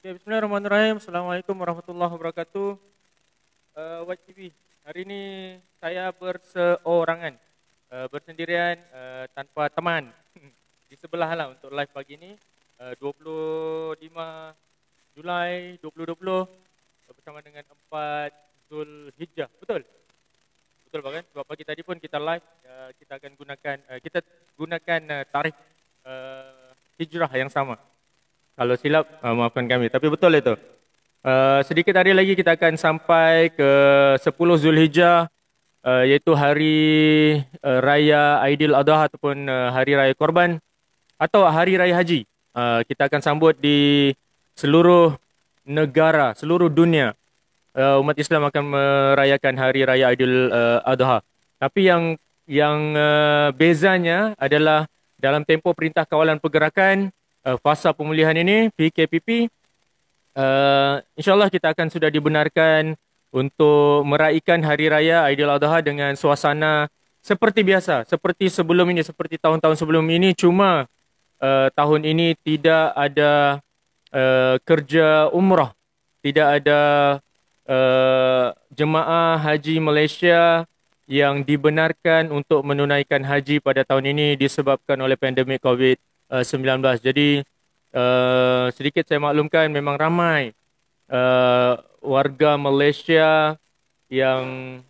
Ya, Bismillahirrahmanirrahim. Assalamualaikum warahmatullahi wabarakatuh. White TV. Hari ini saya berseorangan, bersendirian, tanpa teman. Di sebelah lah untuk live pagi ini. 25 Julai 2020 bersama dengan 4 Zulhijjah. Betul? Betul kan? Sebab pagi tadi pun kita live, kita akan gunakan tarikh hijrah yang sama. Kalau silap, maafkan kami. Tapi betul itu. Sedikit hari lagi kita akan sampai ke 10 Zulhijjah, iaitu hari raya Aidil Adha ataupun hari raya Korban atau hari raya Haji. Kita akan sambut di seluruh negara, seluruh dunia. Umat Islam akan merayakan hari raya Aidil Adha. Tapi yang bezanya adalah dalam tempoh Perintah Kawalan Pergerakan fasa pemulihan ini, PKPP, insyaAllah kita akan sudah dibenarkan untuk meraihkan Hari Raya Aidil Adha dengan suasana seperti biasa, seperti sebelum ini, seperti tahun-tahun sebelum ini. Cuma tahun ini tidak ada kerja umrah, tidak ada jemaah haji Malaysia yang dibenarkan untuk menunaikan haji pada tahun ini disebabkan oleh pandemik COVID-19. Jadi sedikit saya maklumkan memang ramai warga Malaysia yang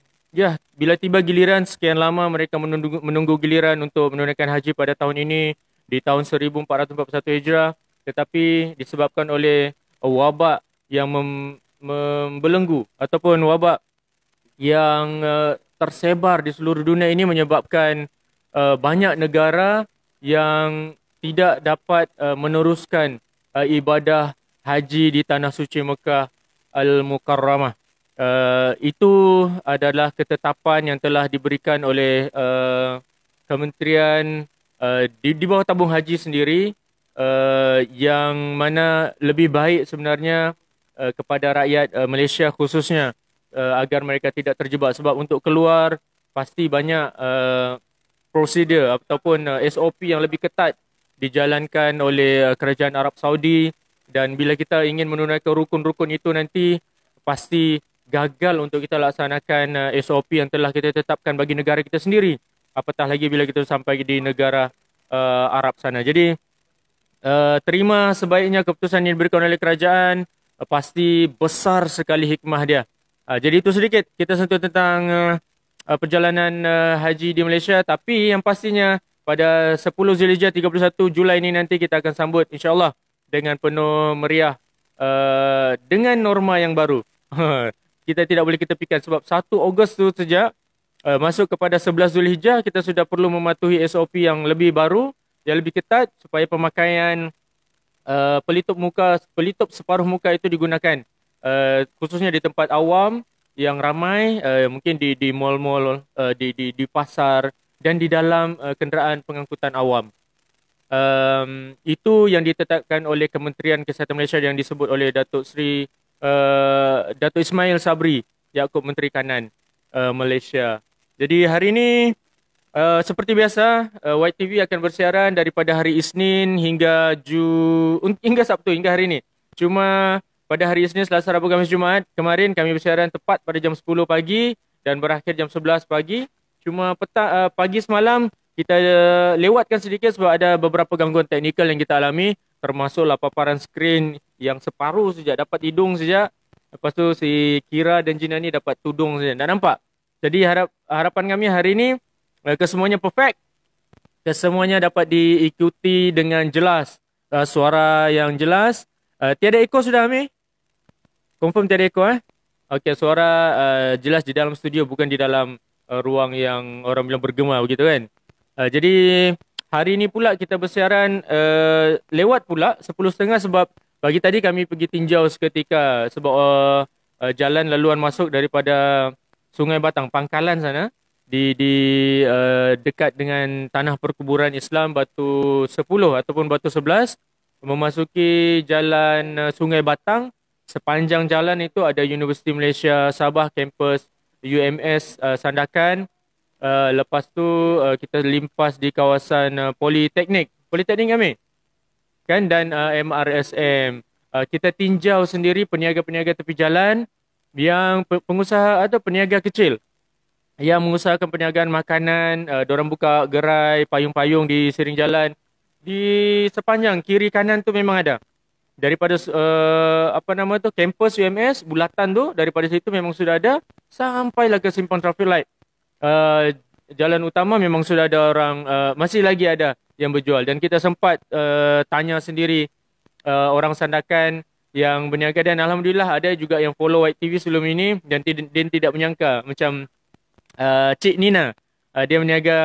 bila tiba giliran sekian lama mereka menunggu giliran untuk menunaikan haji pada tahun ini di tahun 1441 Hijrah, tetapi disebabkan oleh wabak yang membelenggu ataupun wabak yang tersebar di seluruh dunia ini menyebabkan banyak negara yang tidak dapat meneruskan ibadah haji di Tanah Suci Mekah Al-Mukarramah. Itu adalah ketetapan yang telah diberikan oleh Kementerian di bawah tabung haji sendiri, yang mana lebih baik sebenarnya kepada rakyat Malaysia khususnya, agar mereka tidak terjebak. Sebab untuk keluar pasti banyak prosedur ataupun SOP yang lebih ketat dijalankan oleh kerajaan Arab Saudi, dan bila kita ingin menunaikan rukun-rukun itu nanti pasti gagal untuk kita laksanakan SOP yang telah kita tetapkan bagi negara kita sendiri, apatah lagi bila kita sampai di negara Arab sana. Jadi terima sebaiknya keputusan yang diberikan oleh kerajaan, pasti besar sekali hikmah dia. Jadi itu sedikit kita sentuh tentang perjalanan haji di Malaysia. Tapi yang pastinya pada 10 Zulhijjah 31 Julai ini nanti kita akan sambut insyaAllah dengan penuh meriah, dengan norma yang baru. Kita tidak boleh ketepikan sebab 1 Ogos tu sejak masuk kepada 11 Zulhijjah kita sudah perlu mematuhi SOP yang lebih baru, yang lebih ketat, supaya pemakaian pelitup separuh muka itu digunakan, khususnya di tempat awam yang ramai, mungkin di mall-mall, di pasar dan di dalam kenderaan pengangkutan awam. Itu yang ditetapkan oleh Kementerian Kesihatan Malaysia yang disebut oleh Datuk Ismail Sabri Yaakob, Menteri Kanan Malaysia. Jadi hari ini seperti biasa, White TV akan bersiaran daripada hari Isnin hingga Sabtu, hingga hari ini. Cuma pada hari Isnin, Selasa, Rabu, Khamis, Jumaat kemarin kami bersiaran tepat pada jam 10 pagi dan berakhir jam 11 pagi. Cuma pagi semalam kita lewatkan sedikit sebab ada beberapa gangguan teknikal yang kita alami, termasuklah paparan skrin yang separuh saja dapat hidung saja. Lepas tu si Kira dan Jina ni dapat tudung saja. Tak nampak. Jadi harapan kami hari ini kesemuanya perfect. Kesemuanya dapat diikuti dengan jelas. Suara yang jelas. Tiada eko sudah, Ami? Confirm tiada eko, Okey, suara jelas di dalam studio, bukan di dalam ruang yang orang bilang bergema begitu kan. Jadi hari ini pula kita bersiaran lewat pula 10.30 sebab pagi tadi kami pergi tinjau seketika sebab jalan laluan masuk daripada Sungai Batang, Pangkalan sana, di dekat dengan tanah perkuburan Islam Batu 10 ataupun Batu 11, memasuki jalan Sungai Batang. Sepanjang jalan itu ada Universiti Malaysia Sabah, kampus UMS Sandakan. Lepas tu kita limpas di kawasan Politeknik kami kan, dan MRSM. kita tinjau sendiri peniaga-peniaga tepi jalan yang pengusaha atau peniaga kecil yang mengusahakan perniagaan makanan, diorang buka gerai, payung-payung di siring jalan. Di sepanjang kiri kanan tu memang ada. Daripada apa nama tu, kampus UMS Bulatan tu, daripada situ memang sudah ada sampailah ke simpang traffic light. Uh, Jalan utama memang sudah ada orang, masih lagi ada yang berjual, dan kita sempat tanya sendiri orang Sandakan yang berniaga, dan alhamdulillah ada juga yang follow White TV sebelum ini, dan dia tidak menyangka macam Cik Nina, dia berniaga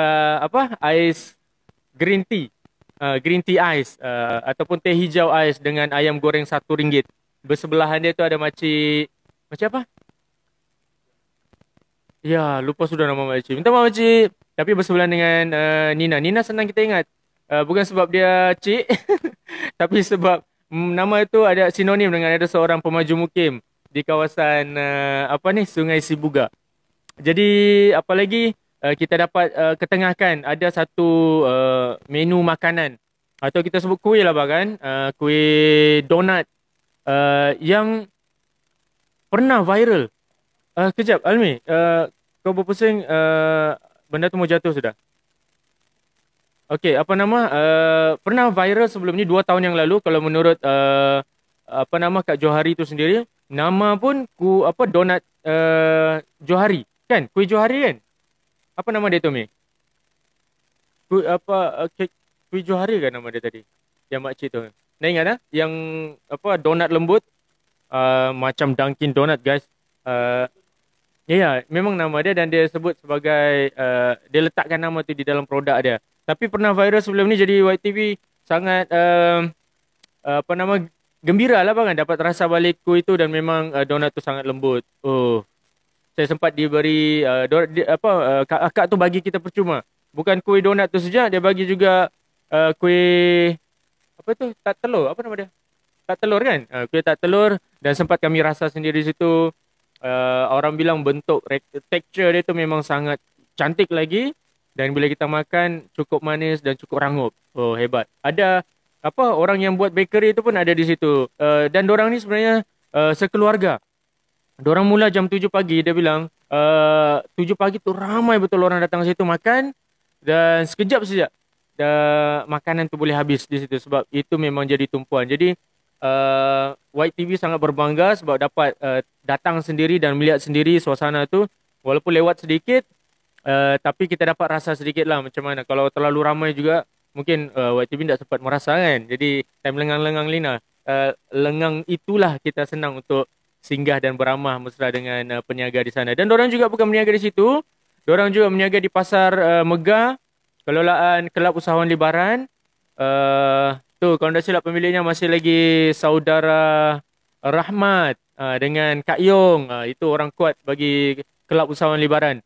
apa, ais green tea, green tea ais, ataupun teh hijau ais dengan ayam goreng RM1. Bersebelahan dia tu ada makcik, macam apa? Ya, lupa sudah nama makcik. Minta maaf makcik. Tapi bersebelahan dengan Nina. Nina senang kita ingat. Bukan sebab dia cik, tapi sebab nama itu ada sinonim dengan ada seorang pemaju mukim di kawasan apa ni, Sungai Sibuga. Jadi apa lagi, kita dapat ketengahkan ada satu menu makanan atau kita sebut kuih lah bahkan, kuih donat yang pernah viral. Kejap Almi, kau berpusing, benda tu mau jatuh sudah. Okey, apa nama, pernah viral sebelum ni 2 tahun yang lalu kalau menurut apa nama, Kak Johari tu sendiri. Nama pun apa, donat Johari kan, kuih Johari kan. Apa nama dia tu Mi? Kuih apa, kek kuih Johari kan nama dia tadi, yang makcik tu. Dah ingat ah, yang apa, donat lembut, macam Dunkin Donut guys. uh, Ya, ya, memang nama dia, dan dia sebut sebagai dia letakkan nama tu di dalam produk dia. Tapi pernah viral sebelum ni, jadi YTV sangat apa nama, gembira lah bang, dapat rasa balik kuih tu, dan memang donat tu sangat lembut. Oh, saya sempat diberi akak tu bagi kita percuma. Bukan kuih donat tu saja, dia bagi juga kuih apa tu, tak telur, apa nama dia? Tak telur kan? Kuih tak telur, dan sempat kami rasa sendiri di situ. Orang bilang bentuk texture dia tu memang sangat cantik lagi, dan bila kita makan cukup manis dan cukup rangup. Oh, hebat. Ada apa, orang yang buat bakery tu pun ada di situ. Dan dorang ni sebenarnya sekeluarga. Dorang mula jam 7 pagi, dia bilang 7 pagi tu ramai betul orang datang situ makan, dan sekejap saja makanan tu boleh habis di situ, sebab itu memang jadi tumpuan. Jadi White TV sangat berbangga sebab dapat datang sendiri dan melihat sendiri suasana tu. Walaupun lewat sedikit, tapi kita dapat rasa sedikit lah macam mana. Kalau terlalu ramai juga, mungkin White TV tak sempat merasa kan. Jadi time lengang-lengang Lina, lengang itulah kita senang untuk singgah dan beramah mesra dengan peniaga di sana. Dan orang juga bukan berniaga di situ. Orang juga berniaga di Pasar Megah, kelolaan Kelab Usahawan Libaran. Tu kalau tak silap pemiliknya masih lagi saudara Rahmat dengan Kak Yong. Itu orang kuat bagi Kelab Usahawan Libaran.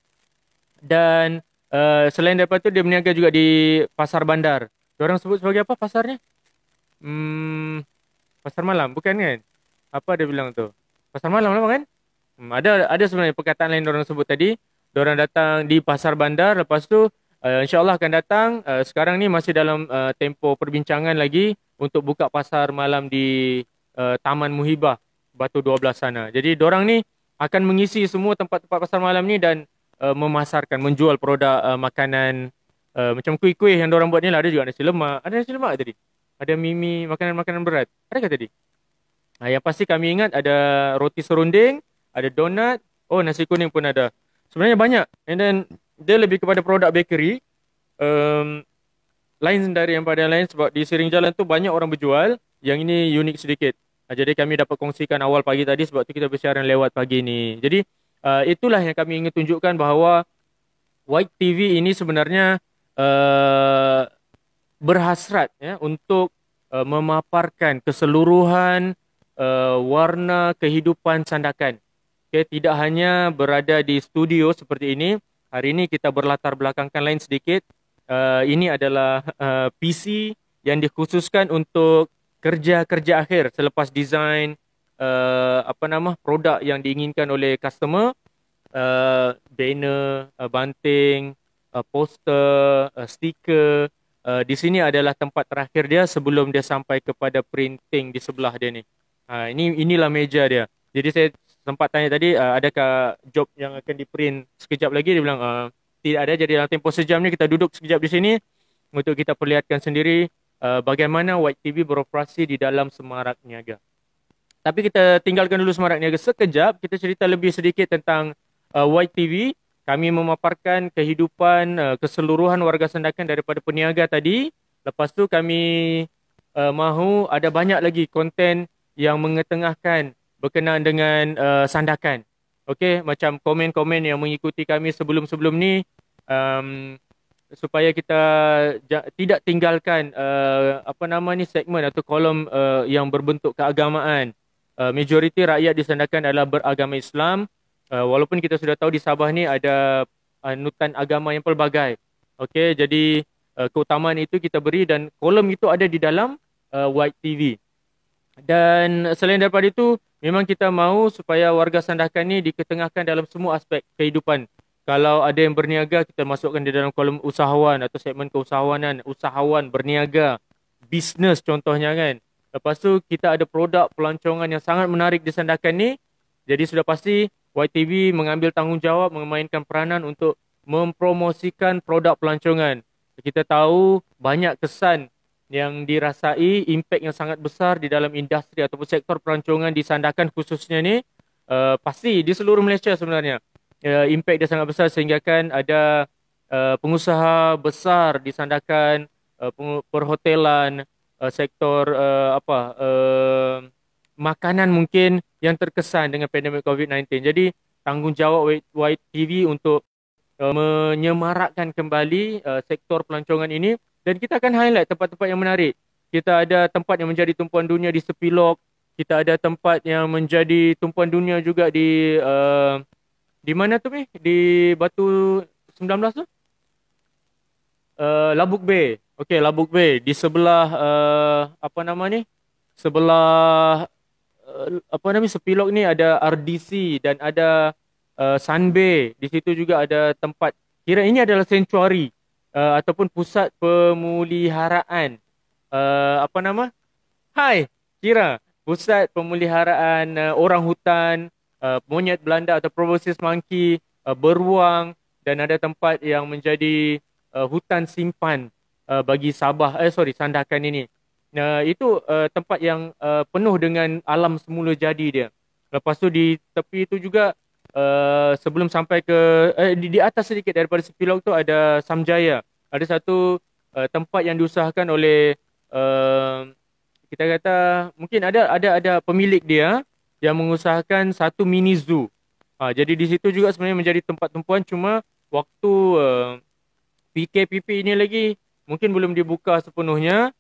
Dan selain daripada tu, dia berniaga juga di Pasar Bandar. Diorang sebut sebagai apa pasarnya? Pasar malam, bukan kan? Apa dia bilang tu? Pasar malam lah kan? Ada sebenarnya perkataan lain diorang sebut tadi. Diorang datang di Pasar Bandar, lepas tu InsyaAllah akan datang. Sekarang ni masih dalam tempoh perbincangan lagi untuk buka pasar malam di Taman Muhibah Batu 12 sana. Jadi diorang ni akan mengisi semua tempat-tempat pasar malam ni dan memasarkan, menjual produk makanan macam kuih-kuih yang diorang buat ni lah. Ada juga nasi lemak. Ada nasi lemak tadi? Ada mimi, makanan-makanan berat. Adakah tadi? Yang pasti kami ingat ada roti serunding, ada donat, oh nasi kuning pun ada. Sebenarnya banyak. And then dia lebih kepada produk bakery. Lain dari yang pada yang lain sebab di siring jalan tu banyak orang berjual. Yang ini unik sedikit. Jadi kami dapat kongsikan awal pagi tadi, sebab tu kita bersiaran lewat pagi ni. Jadi itulah yang kami ingin tunjukkan, bahawa White TV ini sebenarnya berhasrat ya, untuk memaparkan keseluruhan warna kehidupan Sandakan. Okay, tidak hanya berada di studio seperti ini. Hari ini kita berlatar belakangkan lain sedikit. Ini adalah PC yang dikhususkan untuk kerja-kerja akhir selepas design produk yang diinginkan oleh customer. Banner, banting, poster, stiker. Di sini adalah tempat terakhir dia sebelum dia sampai kepada printing di sebelah dia ni. Inilah meja dia. Jadi saya sempat tanya tadi, adakah job yang akan di-print sekejap lagi? Dia bilang tidak ada. Jadi dalam tempoh sejam ni kita duduk sekejap di sini untuk kita perlihatkan sendiri bagaimana White TV beroperasi di dalam Semarak Niaga. Tapi kita tinggalkan dulu Semarak Niaga sekejap. Kita cerita lebih sedikit tentang White TV. Kami memaparkan kehidupan keseluruhan warga Sandakan daripada peniaga tadi. Lepas tu kami mahu ada banyak lagi konten yang mengetengahkan berkenaan dengan Sandakan. Okey, macam komen-komen yang mengikuti kami sebelum-sebelum ni, um, supaya kita tidak tinggalkan apa nama ni, segmen atau kolom yang berbentuk keagamaan. Majoriti rakyat di Sandakan adalah beragama Islam. Walaupun kita sudah tahu di Sabah ni ada anutan agama yang pelbagai. Okey, jadi keutamaan itu kita beri dan kolom itu ada di dalam White TV. Dan selain daripada itu, memang kita mahu supaya warga Sandakan ni diketengahkan dalam semua aspek kehidupan. Kalau ada yang berniaga, kita masukkan di dalam kolom usahawan atau segmen keusahawanan, usahawan, berniaga, bisnes contohnya kan. Lepas tu kita ada produk pelancongan yang sangat menarik di Sandakan ni. Jadi sudah pasti YTV mengambil tanggungjawab, memainkan peranan untuk mempromosikan produk pelancongan. Kita tahu banyak kesan yang dirasai, impak yang sangat besar di dalam industri ataupun sektor pelancongan di Sandakan khususnya ni, pasti di seluruh Malaysia sebenarnya. Impak dia sangat besar sehingga kan ada pengusaha besar di Sandakan, perhotelan, sektor makanan mungkin yang terkesan dengan pandemik COVID-19. Jadi tanggungjawab YTV untuk menyemarakkan kembali sektor pelancongan ini. Dan kita akan highlight tempat-tempat yang menarik. Kita ada tempat yang menjadi tumpuan dunia di Sepilok. Kita ada tempat yang menjadi tumpuan dunia juga di mana tu ni? Di Batu 19 tu? Labuk Bay. Okey, Labuk Bay. Di sebelah apa nama ni? Sebelah apa nama Sepilok ni ada RDC dan ada Sunbay. Di situ juga ada tempat. Kira ini adalah sanctuary. Ataupun pusat pemuliharaan apa nama? Kira pusat pemeliharaan orang hutan, monyet Belanda atau proboscis monkey, beruang, dan ada tempat yang menjadi hutan simpan bagi Sandakan ini. Itu tempat yang penuh dengan alam semula jadi dia. Lepas tu di tepi itu juga sebelum sampai ke di atas sedikit daripada Sepilok tu ada Samjaya. Ada satu tempat yang diusahakan oleh kita kata mungkin ada pemilik dia yang mengusahakan satu mini zoo. Jadi di situ juga sebenarnya menjadi tempat tumpuan, cuma waktu PKPP ini lagi mungkin belum dibuka sepenuhnya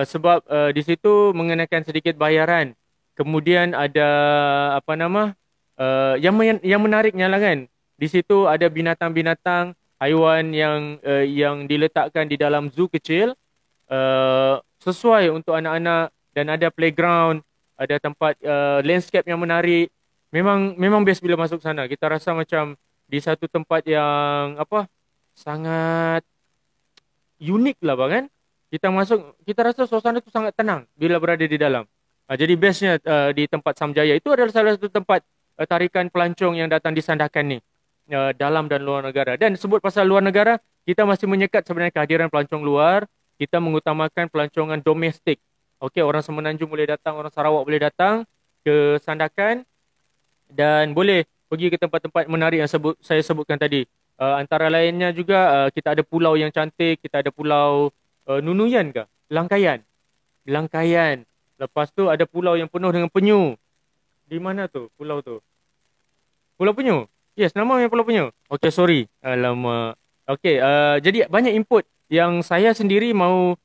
sebab di situ mengenakan sedikit bayaran. Kemudian ada apa nama? Yang menariknya lah kan, di situ ada binatang-binatang, haiwan yang diletakkan di dalam zoo kecil sesuai untuk anak-anak, dan ada playground, ada tempat landscape yang menarik. Memang best bila masuk sana. Kita rasa macam di satu tempat yang sangat unik lah kan. Kita masuk, kita rasa suasana tu sangat tenang bila berada di dalam. Jadi bestnya di tempat Samjaya itu adalah salah satu tempat tarikan pelancong yang datang di Sandakan ni, dalam dan luar negara. Dan sebut pasal luar negara, kita masih menyekat sebenarnya kehadiran pelancong luar. Kita mengutamakan pelancongan domestik. Okey, orang Semenanjung boleh datang, orang Sarawak boleh datang ke Sandakan dan boleh pergi ke tempat-tempat menarik yang saya sebutkan tadi. Antara lainnya juga kita ada pulau yang cantik, kita ada pulau Nunuyan ke? Langkayan. Lepas tu ada pulau yang penuh dengan penyu. Di mana tu pulau tu? Pulau Penyu? Yes, namanya Pulau Penyu. Okey, sorry. Alamak. Okey, jadi banyak input yang saya sendiri mahu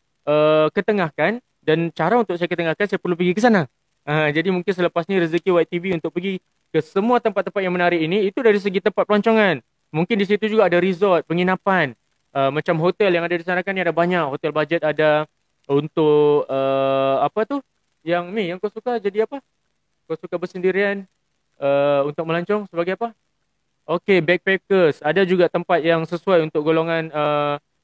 ketengahkan, dan cara untuk saya ketengahkan, saya perlu pergi ke sana. Jadi mungkin selepas ni rezeki YTV untuk pergi ke semua tempat-tempat yang menarik ini, itu dari segi tempat pelancongan. Mungkin di situ juga ada resort, penginapan. Macam hotel yang ada di sana kan ni ada banyak. Hotel budget ada untuk apa tu? Yang kau suka jadi apa? Kau suka bersendirian untuk melancong sebagai apa? Okey, backpackers. Ada juga tempat yang sesuai untuk golongan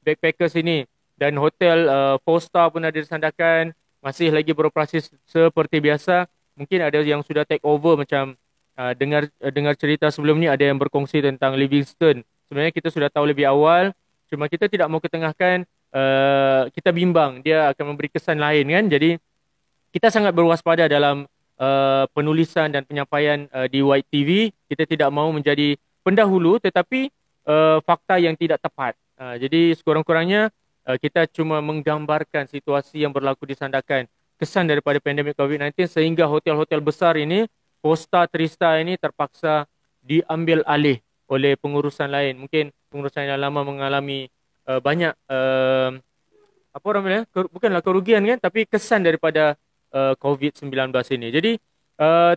backpackers ini. Dan hotel 4 star pun ada di Sandakan. Masih lagi beroperasi seperti biasa. mungkin ada yang sudah take over macam dengar cerita sebelum ni ada yang berkongsi tentang Livingston. Sebenarnya kita sudah tahu lebih awal, cuma kita tidak mau ketengahkan, kita bimbang dia akan memberi kesan lain kan. Jadi kita sangat berwaspada dalam penulisan dan penyampaian di White TV. Kita tidak mau menjadi pendahulu tetapi fakta yang tidak tepat. Jadi sekurang-kurangnya kita cuma menggambarkan situasi yang berlaku di Sandakan, kesan daripada pandemik COVID-19 sehingga hotel-hotel besar ini, Costa, Trista ini terpaksa diambil alih oleh pengurusan lain. Mungkin pengurusan yang lama mengalami banyak apa orang bilang, bukanlah kerugian kan, tapi kesan daripada COVID-19 ini. Jadi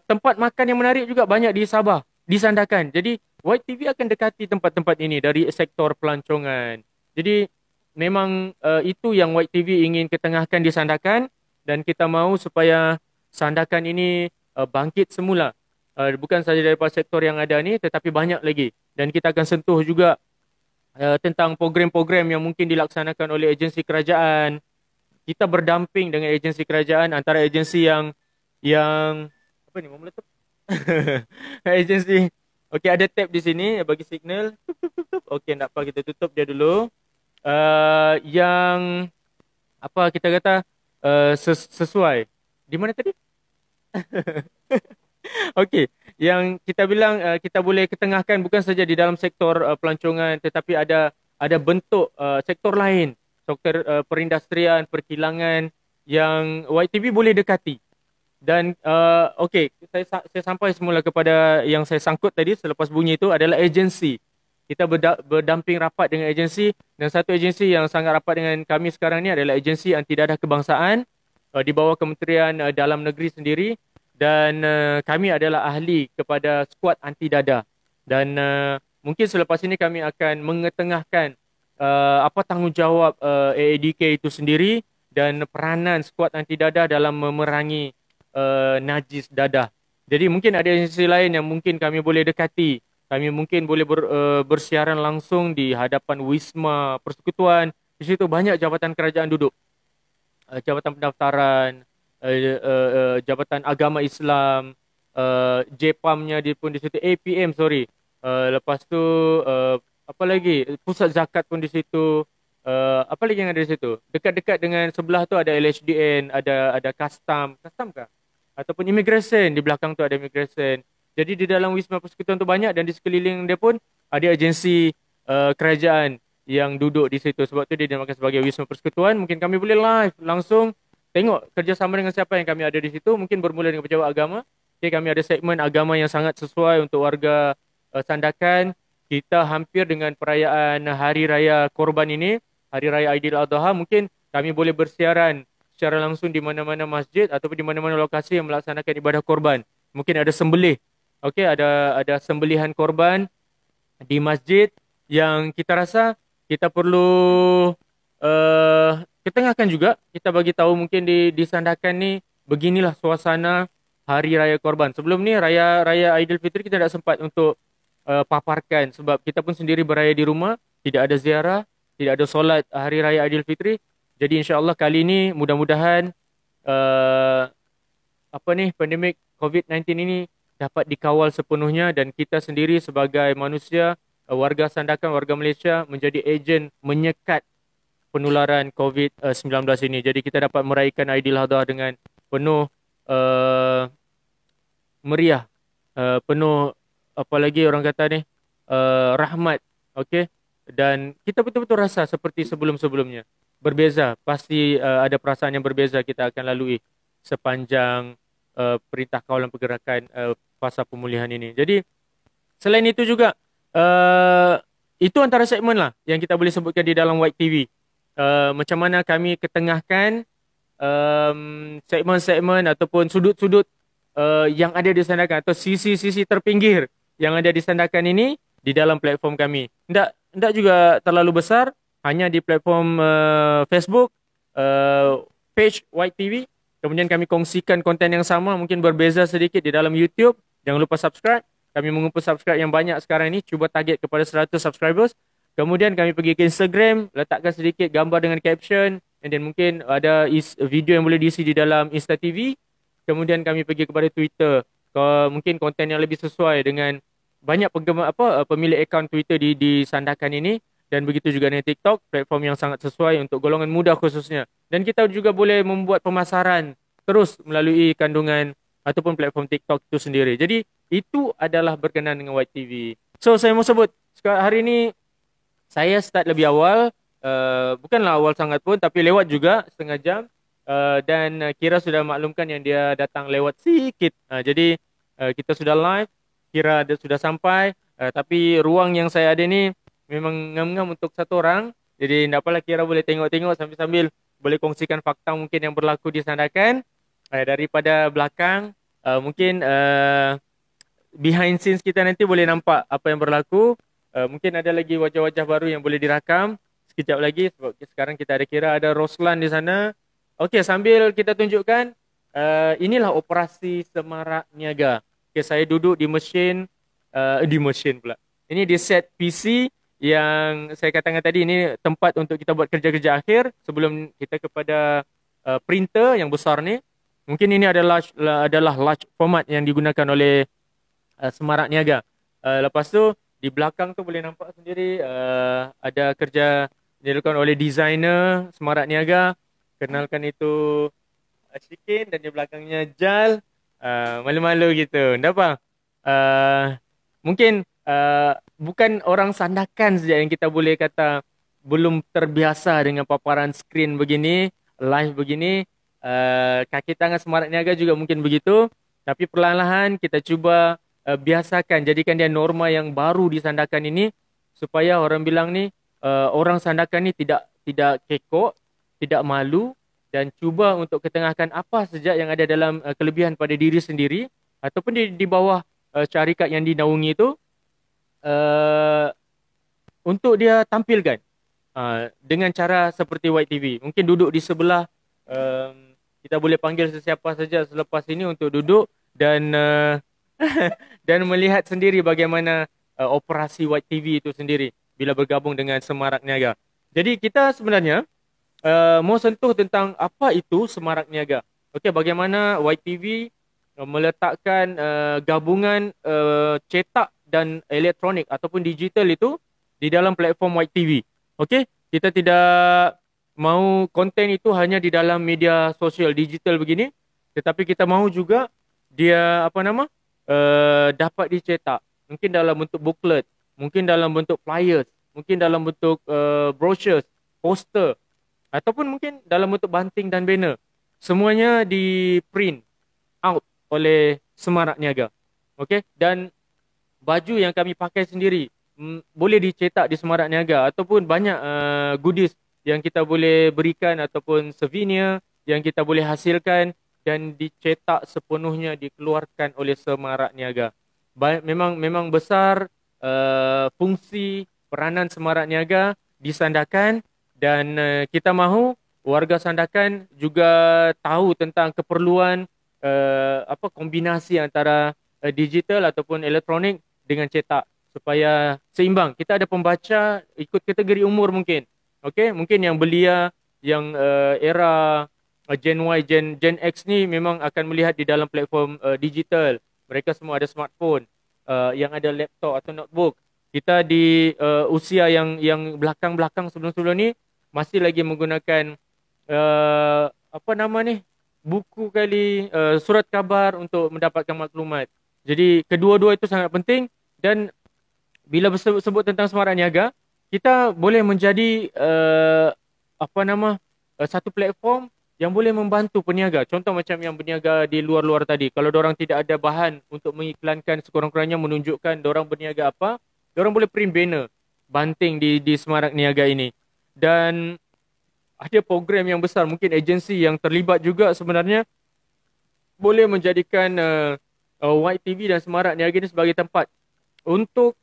tempat makan yang menarik juga banyak di Sabah, di Sandakan. Jadi White TV akan dekati tempat-tempat ini dari sektor pelancongan. Jadi memang itu yang White TV ingin ketengahkan di Sandakan, dan kita mahu supaya Sandakan ini bangkit semula. Bukan saja daripada sektor yang ada ni, tetapi banyak lagi. Dan kita akan sentuh juga tentang program-program yang mungkin dilaksanakan oleh agensi kerajaan. Kita berdamping dengan agensi kerajaan, antara agensi yang apa ni, mau meletup? Agensi. Okey, ada tab di sini bagi signal. Okey, tak apa, kita tutup dia dulu. Yang apa kita kata sesuai. Di mana tadi? Okey, yang kita bilang kita boleh ketengahkan bukan saja di dalam sektor pelancongan, tetapi ada bentuk sektor lain, sektor perindustrian, perkilangan yang YTV boleh dekati. Dan okey, saya sampai semula kepada yang saya sangkut tadi selepas bunyi itu adalah agensi. Kita berdamping rapat dengan agensi, dan satu agensi yang sangat rapat dengan kami sekarang ni adalah agensi anti dadah kebangsaan di bawah Kementerian Dalam Negeri sendiri. Dan kami adalah ahli kepada skuad anti dadah. Dan mungkin selepas ini kami akan mengetengahkan apa tanggungjawab AADK itu sendiri dan peranan skuad anti dadah dalam memerangi najis dadah. Jadi mungkin ada agensi lain yang mungkin kami boleh dekati. Kami mungkin boleh bersiaran langsung di hadapan Wisma Persekutuan. Di situ banyak jabatan kerajaan duduk. Jabatan pendaftaran, Jabatan Agama Islam, JPAM-nya dia pun di situ, APM sorry. Lepas tu apa lagi? Pusat Zakat pun di situ. Apa lagi yang ada di situ? Dekat-dekat dengan sebelah tu ada LHDN, ada custom kah? Ataupun immigration, di belakang tu ada immigration. Jadi di dalam Wisma Persekutuan tu banyak, dan di sekeliling dia pun ada agensi kerajaan yang duduk di situ. Sebab tu dia dinamakan sebagai Wisma Persekutuan. Mungkin kami boleh live langsung tengok kerjasama dengan siapa yang kami ada di situ. Mungkin bermula dengan pejabat agama. Okay, kami ada segmen agama yang sangat sesuai untuk warga Sandakan. Kita hampir dengan perayaan Hari Raya Korban ini, Hari Raya Aidiladha. Mungkin kami boleh bersiaran secara langsung di mana-mana masjid ataupun di mana-mana lokasi yang melaksanakan ibadah korban. Mungkin ada sembelih. Okey, ada sembelihan korban di masjid yang kita rasa kita perlu ketengahkan juga. Kita bagi tahu mungkin di Sandakan ni beginilah suasana Hari Raya Korban. Sebelum ni Raya Aidilfitri kita tidak sempat untuk paparkan sebab kita pun sendiri beraya di rumah, tidak ada ziarah, tidak ada solat Hari Raya Aidilfitri. Jadi insya-Allah kali ini mudah-mudahan pandemik COVID-19 ini dapat dikawal sepenuhnya, dan kita sendiri sebagai manusia, warga Sandakan, warga Malaysia menjadi ejen menyekat penularan COVID-19 ini. Jadi kita dapat meraihkan Aidiladha dengan penuh meriah, penuh apa lagi orang kata ni, rahmat. Okey, dan kita betul-betul rasa seperti sebelum-sebelumnya. Berbeza, pasti ada perasaan yang berbeza kita akan lalui sepanjang perintah kawalan pergerakan fasa pemulihan ini. Jadi selain itu juga itu antara segmen lah yang kita boleh sebutkan di dalam White TV. Macam mana kami ketengahkan segmen-segmen ataupun sudut-sudut yang ada di Sandakan, atau sisi-sisi terpinggir yang ada di Sandakan ini di dalam platform kami. Tidak juga terlalu besar, hanya di platform Facebook, page White TV. Kemudian kami kongsikan konten yang sama, mungkin berbeza sedikit di dalam YouTube. Jangan lupa subscribe. Kami mengumpul subscribe yang banyak sekarang ini. Cuba target kepada 100 subscribers. Kemudian kami pergi ke Instagram, letakkan sedikit gambar dengan caption. And then mungkin ada video yang boleh diisi di dalam Insta TV. kemudian kami pergi kepada Twitter, mungkin konten yang lebih sesuai dengan banyak penggemar pemilik akaun Twitter di Sandakan ini, dan begitu juga dengan TikTok, platform yang sangat sesuai untuk golongan muda khususnya. Dan kita juga boleh membuat pemasaran terus melalui kandungan ataupun platform TikTok itu sendiri. Jadi itu adalah berkenaan dengan White TV. So saya mau sebut hari ini saya start lebih awal, bukanlah awal sangat pun, tapi lewat juga setengah jam. Dan Kira sudah maklumkan yang dia datang lewat sikit. Jadi kita sudah live, Kira sudah sampai. Tapi ruang yang saya ada ni memang ngam-ngam untuk satu orang. Jadi tidak apalah, Kira boleh tengok-tengok sambil-sambil boleh kongsikan fakta mungkin yang berlaku di Sandakan. Daripada belakang, mungkin behind scenes kita nanti boleh nampak apa yang berlaku. Mungkin ada lagi wajah-wajah baru yang boleh dirakam sekejap lagi, sebab sekarang kita ada Kira, ada Roslan di sana. Okey, sambil kita tunjukkan, inilah operasi Semarak Niaga. Okey, saya duduk di mesin pula. Ini di set PC yang saya katakan tadi, ini tempat untuk kita buat kerja-kerja akhir sebelum kita kepada printer yang besar ni. Mungkin ini adalah large format yang digunakan oleh Semarak Niaga. Lepas tu di belakang tu boleh nampak sendiri ada kerja dilakukan oleh designer Semarak Niaga. Kenalkan itu Shikin, dan di belakangnya Jal. Malu-malu gitu. Tak apa. Mungkin bukan orang Sandakan saja yang kita boleh kata belum terbiasa dengan paparan skrin begini, live begini. Kaki tangan Semarak Niaga juga mungkin begitu. Tapi perlahan-lahan kita cuba biasakan, jadikan dia norma yang baru di Sandakan ini, supaya orang bilang ni orang Sandakan ni tidak kekok, tidak malu, dan cuba untuk ketengahkan apa saja yang ada dalam kelebihan pada diri sendiri ataupun di bawah syarikat yang dinaungi itu, untuk dia tampilkan dengan cara seperti White TV. Mungkin duduk di sebelah, kita boleh panggil sesiapa saja selepas ini untuk duduk dan dan melihat sendiri bagaimana operasi White TV itu sendiri bila bergabung dengan Semarak Niaga. Jadi kita sebenarnya mau sentuh tentang apa itu Semarak Niaga. Okey, bagaimana White TV meletakkan gabungan cetak dan elektronik ataupun digital itu di dalam platform White TV. Okey, kita tidak mau konten itu hanya di dalam media sosial digital begini, tetapi kita mahu juga dia dapat dicetak. Mungkin dalam bentuk booklet, mungkin dalam bentuk flyers, mungkin dalam bentuk brochures, poster, ataupun mungkin dalam bentuk banting dan banner. Semuanya di print out oleh Semarak Niaga. Okey, dan baju yang kami pakai sendiri boleh dicetak di Semarak Niaga, ataupun banyak goodies yang kita boleh berikan ataupun souvenir yang kita boleh hasilkan dan dicetak sepenuhnya dikeluarkan oleh Semarak Niaga. Memang besar fungsi peranan Semarak Niaga di Sandakan, dan kita mahu warga Sandakan juga tahu tentang keperluan kombinasi antara digital ataupun elektronik dengan cetak supaya seimbang. Kita ada pembaca ikut kategori umur mungkin. Okey, mungkin yang belia yang era Gen Y, Gen X ni memang akan melihat di dalam platform digital. Mereka semua ada smartphone, yang ada laptop atau notebook. Kita di usia yang belakang-belakang sebelum-sebelum ni masih lagi menggunakan buku kali, surat khabar untuk mendapatkan maklumat. Jadi kedua-dua itu sangat penting, dan bila sebut tentang Semarak Niaga, kita boleh menjadi satu platform yang boleh membantu peniaga. Contoh macam yang berniaga di luar-luar tadi. Kalau diorang tidak ada bahan untuk mengiklankan, sekurang-kurangnya menunjukkan diorang berniaga apa, diorang boleh print banner, banting di Semarak Niaga ini. Dan ada program yang besar, mungkin agensi yang terlibat juga sebenarnya, boleh menjadikan White TV dan Semarak Niaga ini sebagai tempat untuk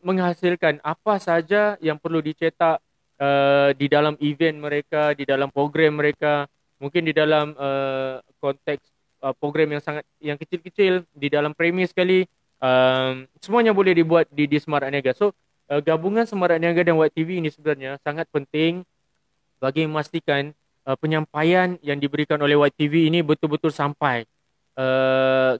menghasilkan apa saja yang perlu dicetak di dalam event mereka, di dalam program mereka, mungkin di dalam konteks program yang kecil-kecil, di dalam premis sekali, semuanya boleh dibuat di Semarak Niaga. So gabungan Semarak Niaga dan White TV ini sebenarnya sangat penting bagi memastikan penyampaian yang diberikan oleh White TV ini betul-betul sampai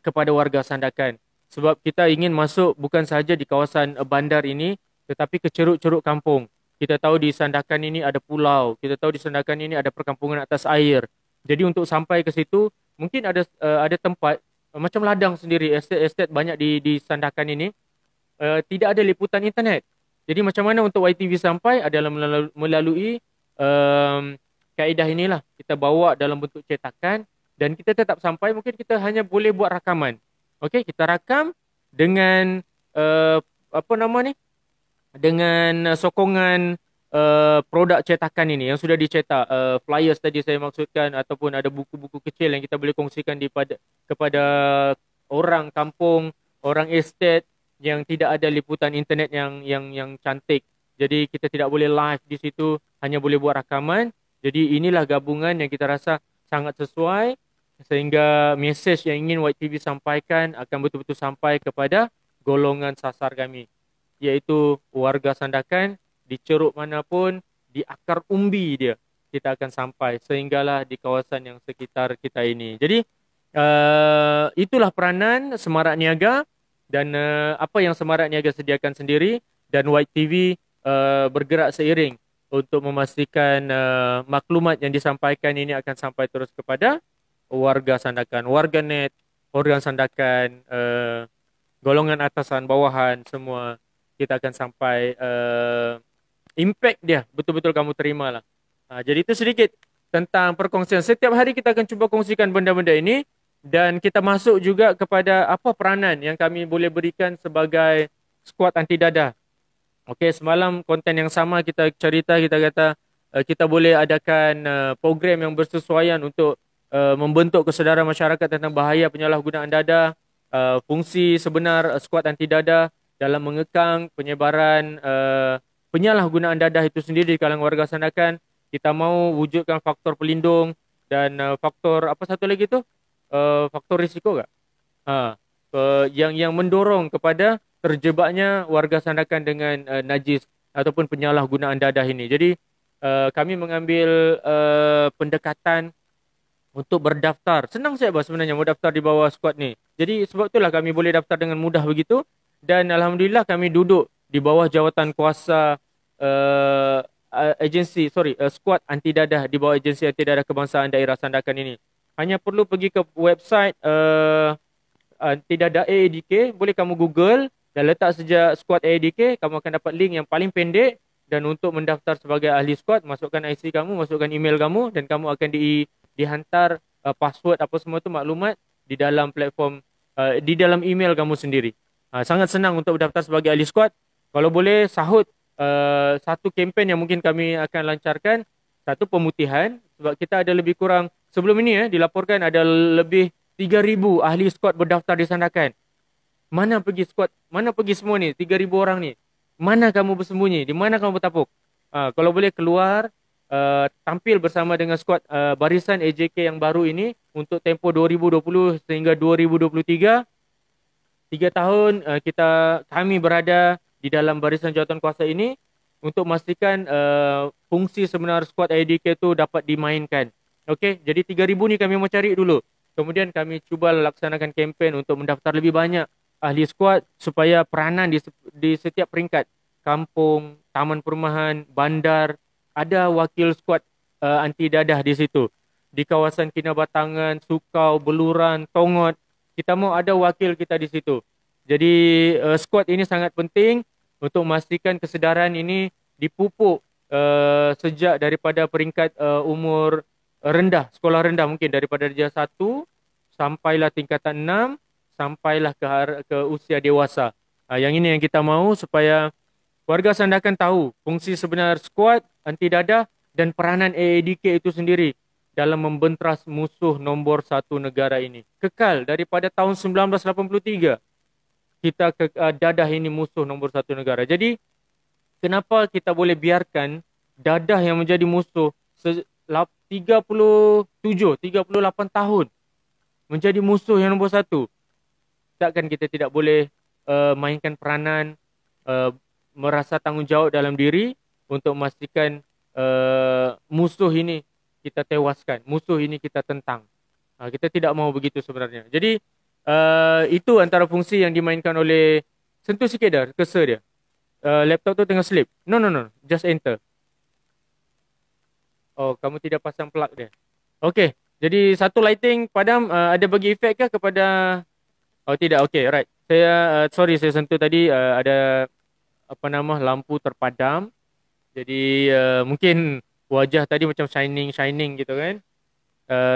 kepada warga Sandakan. Sebab kita ingin masuk bukan sahaja di kawasan bandar ini, tetapi ke ceruk-ceruk kampung. Kita tahu di Sandakan ini ada pulau, kita tahu di Sandakan ini ada perkampungan atas air. Jadi untuk sampai ke situ, mungkin ada tempat macam ladang sendiri, estate-estate banyak di Sandakan ini, tidak ada liputan internet. Jadi macam mana untuk YTV sampai adalah melalui kaedah inilah. Kita bawa dalam bentuk cetakan dan kita tetap sampai, mungkin kita hanya boleh buat rakaman. Okey, kita rakam dengan apa nama ni? Dengan sokongan produk cetakan ini yang sudah dicetak, flyers tadi saya maksudkan, ataupun ada buku-buku kecil yang kita boleh kongsikan kepada orang kampung, orang estate yang tidak ada liputan internet yang cantik. Jadi kita tidak boleh live di situ, hanya boleh buat rakaman. Jadi inilah gabungan yang kita rasa sangat sesuai, sehingga mesej yang ingin YTV sampaikan akan betul-betul sampai kepada golongan sasar kami, iaitu warga Sandakan di ceruk manapun, di akar umbi dia, kita akan sampai sehinggalah di kawasan yang sekitar kita ini. Jadi itulah peranan Semarak Niaga dan apa yang Semarak Niaga sediakan sendiri, dan YTV bergerak seiring untuk memastikan maklumat yang disampaikan ini akan sampai terus kepada warga Sandakan, warga net, organ Sandakan, golongan atasan, bawahan, semua. Kita akan sampai impact dia betul-betul kamu terimalah. Jadi itu sedikit tentang perkongsian. Setiap hari kita akan cuba kongsikan benda-benda ini, dan kita masuk juga kepada apa peranan yang kami boleh berikan sebagai skuad anti dadah. Okey, semalam konten yang sama kita cerita, kita kata kita boleh adakan program yang bersesuaian untuk membentuk kesedaran masyarakat tentang bahaya penyalahgunaan dadah, fungsi sebenar skuad anti dadah dalam mengekang penyebaran penyalahgunaan dadah itu sendiri di kalangan warga Sandakan. Kita mahu wujudkan faktor pelindung dan faktor apa satu lagi tu? Faktor risiko tak? Yang mendorong kepada terjebaknya warga Sandakan dengan najis ataupun penyalahgunaan dadah ini. Jadi kami mengambil pendekatan untuk berdaftar. Senang saja sebenarnya mau daftar di bawah skuad ni. Jadi sebab itulah kami boleh daftar dengan mudah begitu. Dan alhamdulillah kami duduk di bawah jawatan kuasa skuad anti dadah di bawah agensi anti dadah kebangsaan daerah Sandakan ini. Hanya perlu pergi ke website anti dadah AADK, boleh kamu Google dan letak saja skuad AADK, kamu akan dapat link yang paling pendek. Dan untuk mendaftar sebagai ahli skuad, masukkan IC kamu, masukkan email kamu, dan kamu akan dihantar password apa semua tu maklumat di dalam platform, di dalam email kamu sendiri. Sangat senang untuk berdaftar sebagai ahli skuad. Kalau boleh sahut satu kempen yang mungkin kami akan lancarkan, satu pemutihan, sebab kita ada lebih kurang sebelum ini dilaporkan ada lebih 3,000 ahli skuad berdaftar di Sandakan. Mana pergi skuad? Mana pergi semua ni? 3,000 orang ni. Mana kamu bersembunyi? Di mana kamu bertapuk? Kalau boleh keluar, tampil bersama dengan skuad barisan AJK yang baru ini untuk tempoh 2020 sehingga 2023. 3 tahun kami berada di dalam barisan jawatan kuasa ini untuk memastikan fungsi sebenar skuad ADK itu dapat dimainkan. Okey, jadi 3,000 ni kami mau cari dulu. Kemudian kami cuba laksanakan kempen untuk mendaftar lebih banyak ahli skuad supaya peranan di setiap peringkat, kampung, taman perumahan, bandar, ada wakil skuad anti dadah di situ. Di kawasan Kinabatangan, Sukau, Beluran, Tongot, kita mau ada wakil kita di situ. Jadi skuad ini sangat penting untuk memastikan kesedaran ini dipupuk sejak daripada peringkat umur rendah, sekolah rendah, mungkin daripada darjah 1 sampailah tingkatan 6, sampailah ke usia dewasa. Yang ini yang kita mahu supaya warga Sandakan tahu fungsi sebenar skuad anti dadah dan peranan AADK itu sendiri dalam membentras musuh nombor 1 negara ini. Kekal daripada tahun 1983, kita dadah ini musuh nombor 1 negara. Jadi kenapa kita boleh biarkan dadah yang menjadi musuh 38 tahun menjadi musuh yang nombor 1? Takkan kita tidak boleh mainkan peranan, merasa tanggungjawab dalam diri untuk memastikan musuh ini kita tewaskan, musuh ini kita tentang. Kita tidak mau begitu sebenarnya. Jadi itu antara fungsi yang dimainkan oleh, sentuh sikit dah cursor dia. Laptop tu tengah sleep. No, no, no. Just enter. Oh, kamu tidak pasang plug dia. Okay. Jadi satu lighting padam, ada bagi efek ke kepada... Oh, tidak. Okay, right. Saya, sorry saya sentuh tadi, ada apa nama, lampu terpadam. Jadi mungkin wajah tadi macam shining gitu kan.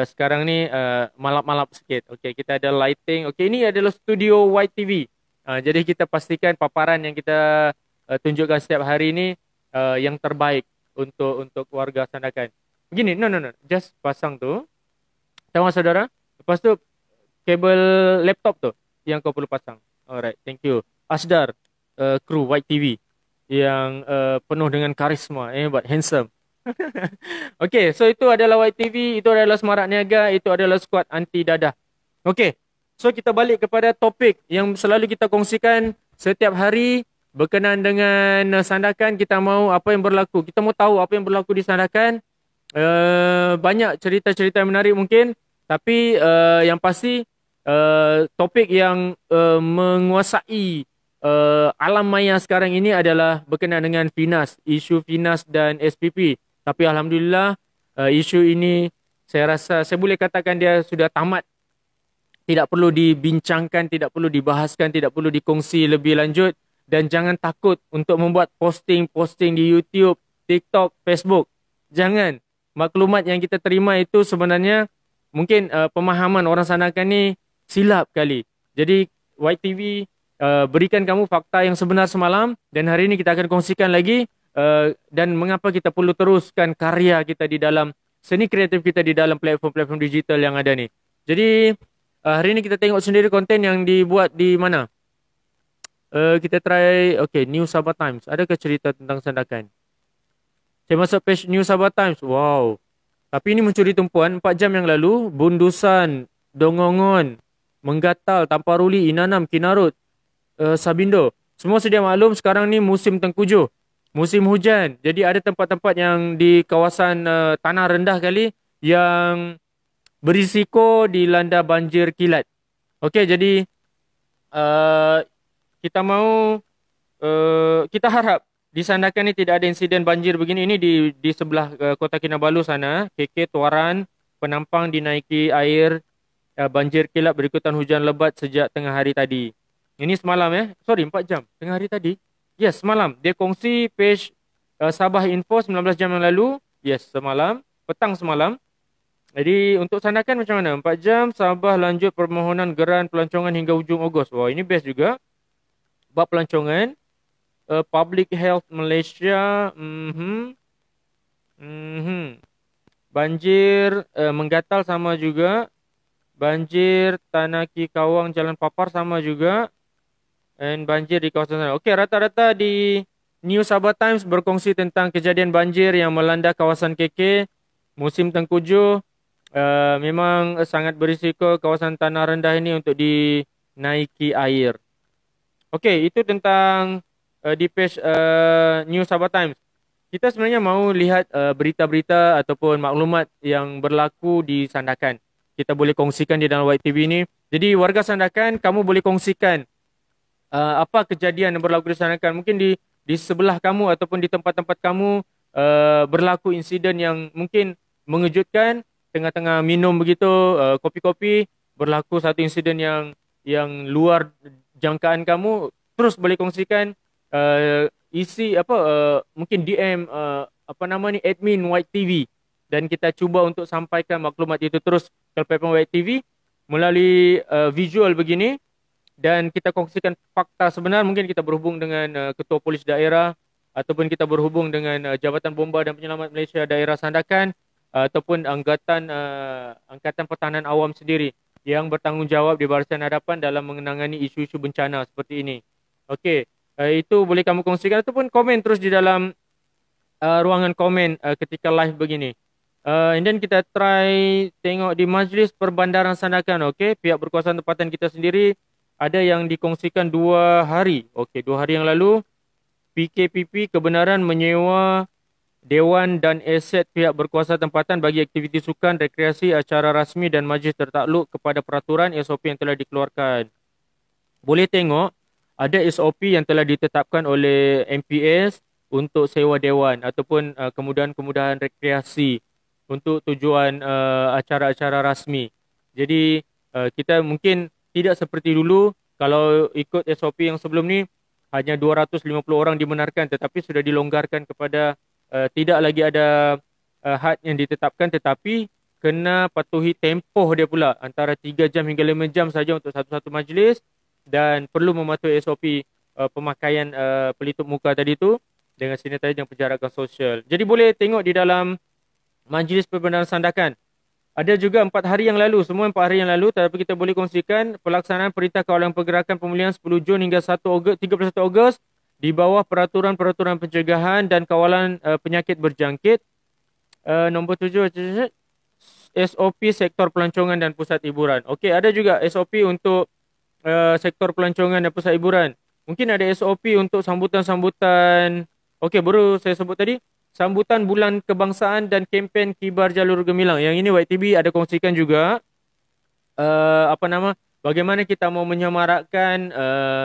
Sekarang ni malap-malap sikit. Okay, kita ada lighting. Okay, ini adalah studio White TV. Jadi kita pastikan paparan yang kita tunjukkan setiap hari ni yang terbaik untuk warga Sandakan. Begini, no, no, no. Just pasang tu. Tengok saudara. Lepas tu kabel laptop tu yang kau perlu pasang. Alright, thank you. Asdar, kru White TV yang penuh dengan karisma, but handsome. Okay, so itu adalah White TV, itu adalah Semarak Niaga, itu adalah skuad anti dadah. Okay, so kita balik kepada topik yang selalu kita kongsikan setiap hari berkenaan dengan Sandakan. Kita mau apa yang berlaku, kita mau tahu apa yang berlaku di Sandakan. Banyak cerita-cerita yang menarik mungkin, tapi yang pasti topik yang menguasai alam maya sekarang ini adalah berkenaan dengan Finas, isu Finas dan SPP. Tapi alhamdulillah isu ini saya rasa saya boleh katakan dia sudah tamat. Tidak perlu dibincangkan, tidak perlu dibahaskan, tidak perlu dikongsi lebih lanjut, dan jangan takut untuk membuat posting-posting di YouTube, TikTok, Facebook. Jangan. Maklumat yang kita terima itu sebenarnya mungkin pemahaman orang Sandakan ni silap kali. Jadi YTV berikan kamu fakta yang sebenar semalam, dan hari ini kita akan kongsikan lagi dan mengapa kita perlu teruskan karya kita di dalam seni kreatif kita di dalam platform-platform digital yang ada ni. Jadi hari ini kita tengok sendiri konten yang dibuat di mana. Kita try, okay, New Sabah Times. Adakah cerita tentang Sandakan? Saya masuk page New Sabah Times. Wow. Tapi ini mencuri tumpuan 4 jam yang lalu. Bundusan, Dongongon, Menggatal, Tamparuli, Inanam, Kinarut, Sabindo. Semua sedia maklum sekarang ni musim tengkujuh. Musim hujan. Jadi ada tempat-tempat yang di kawasan tanah rendah kali yang berisiko dilanda banjir kilat. Okey, jadi kita mau kita harap di Sandakan ni tidak ada insiden banjir begini. Ini di sebelah Kota Kinabalu sana, KK Tuaran, Penampang dinaiki air banjir kilat berikutan hujan lebat sejak tengah hari tadi. Ini semalam sorry 4 jam. Tengah hari tadi. Yes, semalam. Dia kongsi page Sabah Info 19 jam yang lalu. Yes, semalam. Petang semalam. Jadi untuk Sandakan macam mana? 4 jam, Sabah lanjut permohonan geran pelancongan hingga hujung Ogos. Wah, ini best juga. Bab pelancongan. Public Health Malaysia. Banjir Menggatal sama juga. Banjir Tanaki Kawang Jalan Papar sama juga. Dan banjir di kawasan sana. Okey, rata-rata di New Sabah Times berkongsi tentang kejadian banjir yang melanda kawasan KK. Musim tengkujuh. Memang sangat berisiko kawasan tanah rendah ini untuk dinaiki air. Okey, itu tentang di page New Sabah Times. Kita sebenarnya mau lihat berita-berita ataupun maklumat yang berlaku di Sandakan. Kita boleh kongsikan di dalam White TV ini. Jadi warga Sandakan, kamu boleh kongsikan apa kejadian yang berlaku di Sandakan. Mungkin di sebelah kamu ataupun di tempat-tempat kamu berlaku insiden yang mungkin mengejutkan. Tengah-tengah minum begitu kopi-kopi, berlaku satu insiden yang luar jangkaan kamu. Terus boleh kongsikan isi mungkin DM admin White TV, dan kita cuba untuk sampaikan maklumat itu terus ke platform White TV melalui visual begini, dan kita kongsikan fakta sebenar. Mungkin kita berhubung dengan Ketua Polis Daerah ataupun kita berhubung dengan Jabatan Bomba dan Penyelamat Malaysia Daerah Sandakan ataupun Angkatan Pertahanan Awam sendiri yang bertanggungjawab di Barisan Hadapan dalam mengenangani isu-isu bencana seperti ini. Okey, itu boleh kamu kongsikan ataupun komen terus di dalam ruangan komen ketika live begini. And then kita try tengok di Majlis Perbandaran Sandakan. Okey, pihak berkuasa tempatan kita sendiri ada yang dikongsikan 2 hari. Okey, 2 hari yang lalu PKPP kebenaran menyewa Dewan dan aset pihak berkuasa tempatan bagi aktiviti sukan, rekreasi, acara rasmi dan majlis tertakluk kepada peraturan SOP yang telah dikeluarkan. Boleh tengok ada SOP yang telah ditetapkan oleh MPS untuk sewa dewan ataupun kemudahan-kemudahan rekreasi untuk tujuan acara-acara rasmi. Jadi kita mungkin tidak seperti dulu kalau ikut SOP yang sebelum ni hanya 250 orang dibenarkan tetapi sudah dilonggarkan kepada tidak lagi ada had yang ditetapkan tetapi kena patuhi tempoh dia pula antara 3 jam hingga 5 jam saja untuk satu-satu majlis dan perlu mematuhi SOP pemakaian pelitup muka tadi tu dengan sanitizer dan penjarakan sosial. Jadi boleh tengok di dalam majlis perbendaharaan sandakan. Ada juga 4 hari yang lalu, semua 4 hari yang lalu, tetapi kita boleh kongsikan pelaksanaan Perintah Kawalan Pergerakan Pemulihan 10 Jun hingga 1 Ogos, 31 Ogos di bawah peraturan-peraturan pencegahan dan kawalan penyakit berjangkit. Nombor 7 SOP sektor pelancongan dan pusat hiburan. Okey, ada juga SOP untuk sektor pelancongan dan pusat hiburan. Mungkin ada SOP untuk sambutan-sambutan. Okey, baru saya sebut tadi. Sambutan Bulan Kebangsaan dan kempen Kibar Jalur Gemilang. Yang ini YTV ada kongsikan juga. Bagaimana kita mau menyemarakkan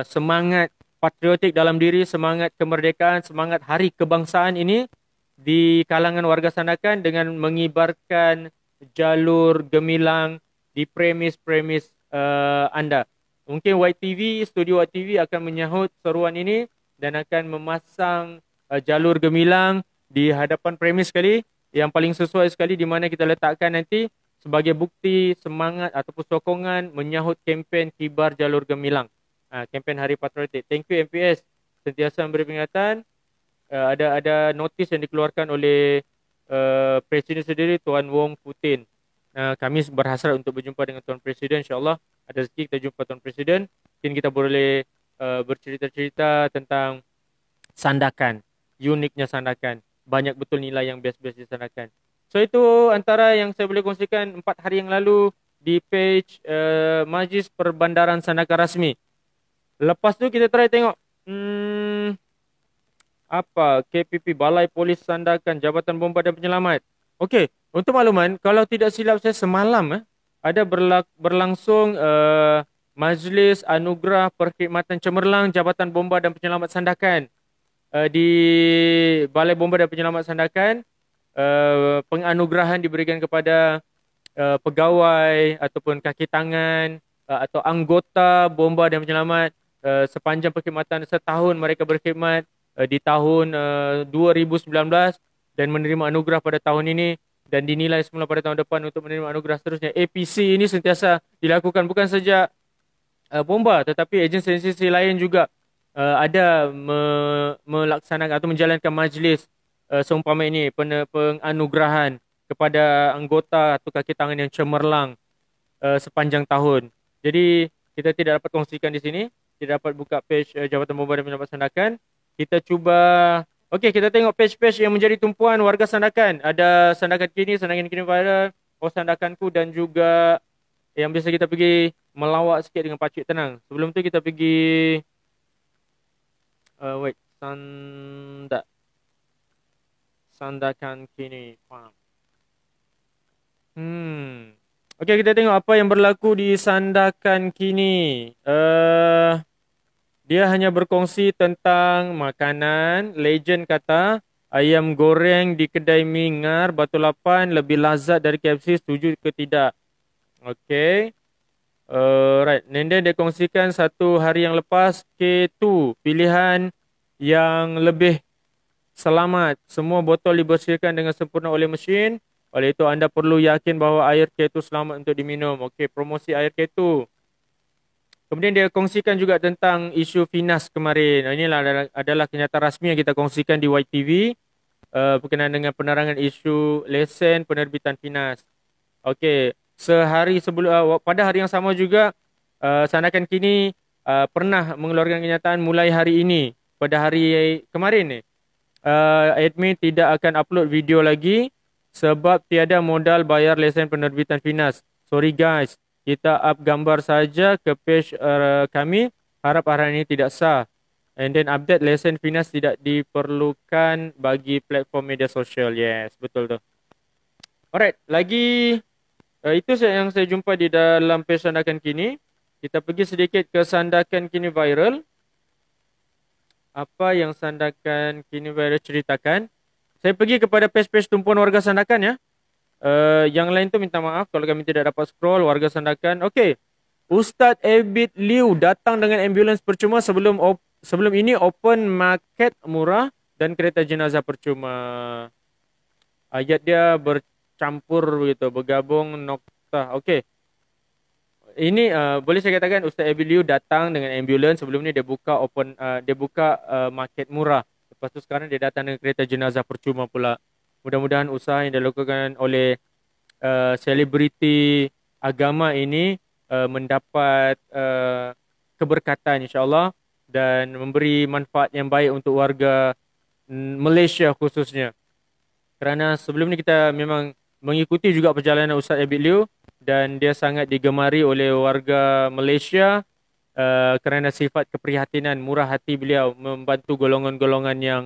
semangat patriotik dalam diri, semangat kemerdekaan, semangat hari kebangsaan ini di kalangan warga Sandakan dengan mengibarkan jalur gemilang di premis-premis anda. Mungkin YTV, studio YTV akan menyahut seruan ini dan akan memasang jalur gemilang di hadapan premis sekali yang paling sesuai sekali di mana kita letakkan nanti sebagai bukti semangat ataupun sokongan menyahut kempen Kibar Jalur Gemilang. Kempen Hari Patriotik. Thank you MPS sentiasa memberi peringatan. Ada notis yang dikeluarkan oleh Presiden sendiri Tuan Wong Putin. Kami berhasrat untuk berjumpa dengan Tuan Presiden, insyaAllah ada rezeki kita jumpa Tuan Presiden. Mungkin kita boleh bercerita-cerita tentang Sandakan, uniknya Sandakan. Banyak betul nilai yang best-best di Sandakan. So itu antara yang saya boleh kongsikan 4 hari yang lalu di page Majlis Perbandaran Sandakan Rasmi. Lepas tu kita try tengok KPP Balai Polis Sandakan, Jabatan Bomba dan Penyelamat. Okey, untuk makluman, kalau tidak silap saya semalam ada berlangsung Majlis Anugerah Perkhidmatan Cemerlang Jabatan Bomba dan Penyelamat Sandakan di Balai Bomba dan Penyelamat Sandakan. Penganugerahan diberikan kepada pegawai ataupun kaki tangan atau anggota bomba dan penyelamat sepanjang perkhidmatan setahun mereka berkhidmat di tahun 2019 dan menerima anugerah pada tahun ini dan dinilai semula pada tahun depan untuk menerima anugerah seterusnya. APC ini sentiasa dilakukan bukan saja bomba tetapi agensi-agensi lain juga ada melaksanakan atau menjalankan majlis seumpama ini penganugerahan kepada anggota atau kaki tangan yang cemerlang sepanjang tahun. Jadi kita tidak dapat kongsikan di sini, tidak dapat buka page Jabatan Bomba dan Penyelamat Sandakan. Kita cuba, okey, kita tengok page-page yang menjadi tumpuan warga Sandakan. Ada Sandakan Kini Viral, Sandakanku dan juga yang biasa kita pergi melawak sikit dengan Pakcik Tenang. Sebelum tu kita pergi Sandakan Kini. Okey, kita tengok apa yang berlaku di Sandakan Kini. Dia hanya berkongsi tentang makanan. Legend kata ayam goreng di kedai Mingar Batu Lapan lebih lazat dari KFC. Setuju ke tidak? Okey. Right. And then dia kongsikan satu hari yang lepas K2. Pilihan yang lebih selamat. Semua botol dibersihkan dengan sempurna oleh mesin. Oleh itu anda perlu yakin bahawa air K2 selamat untuk diminum. Okey, promosi air K2. Kemudian dia kongsikan juga tentang isu Finas kemarin. Inilah adalah kenyataan rasmi yang kita kongsikan di YTV berkenaan dengan penerangan isu lesen penerbitan Finas. Okey, sehari sebelum pada hari yang sama juga Sandakan Kini pernah mengeluarkan kenyataan mulai hari ini pada hari kemarin ni. Admin tidak akan upload video lagi sebab tiada modal bayar lesen penerbitan Finas. Sorry guys. Kita up gambar saja ke page kami. Harap arahan ini tidak sah. And then update lesen Finas tidak diperlukan bagi platform media sosial. Yes, betul tu. Alright, lagi itu yang saya jumpa di dalam page Sandakan Kini. Kita pergi sedikit ke Sandakan Kini Viral. Apa yang Sandakan Kini Viral ceritakan. Saya pergi kepada page-page tumpuan warga Sandakan ya. Yang lain tu minta maaf kalau kami tidak dapat scroll warga Sandakan. Okey. Ustaz Abid Liu datang dengan ambulans percuma sebelum ini open market murah dan kereta jenazah percuma. Ayat dia bercampur begitu, bergabung nokta. Okey. Ini boleh saya katakan Ustaz Abid Liu datang dengan ambulans, sebelum ni dia buka market murah. Lepas tu sekarang dia datang dengan kereta jenazah percuma pula. Mudah-mudahan usaha yang dilakukan oleh selebriti agama ini mendapat keberkatan insya-Allah dan memberi manfaat yang baik untuk warga Malaysia khususnya. Kerana sebelum ni kita memang mengikuti juga perjalanan Ustaz Abid Liu dan dia sangat digemari oleh warga Malaysia kerana sifat keprihatinan, murah hati beliau membantu golongan-golongan yang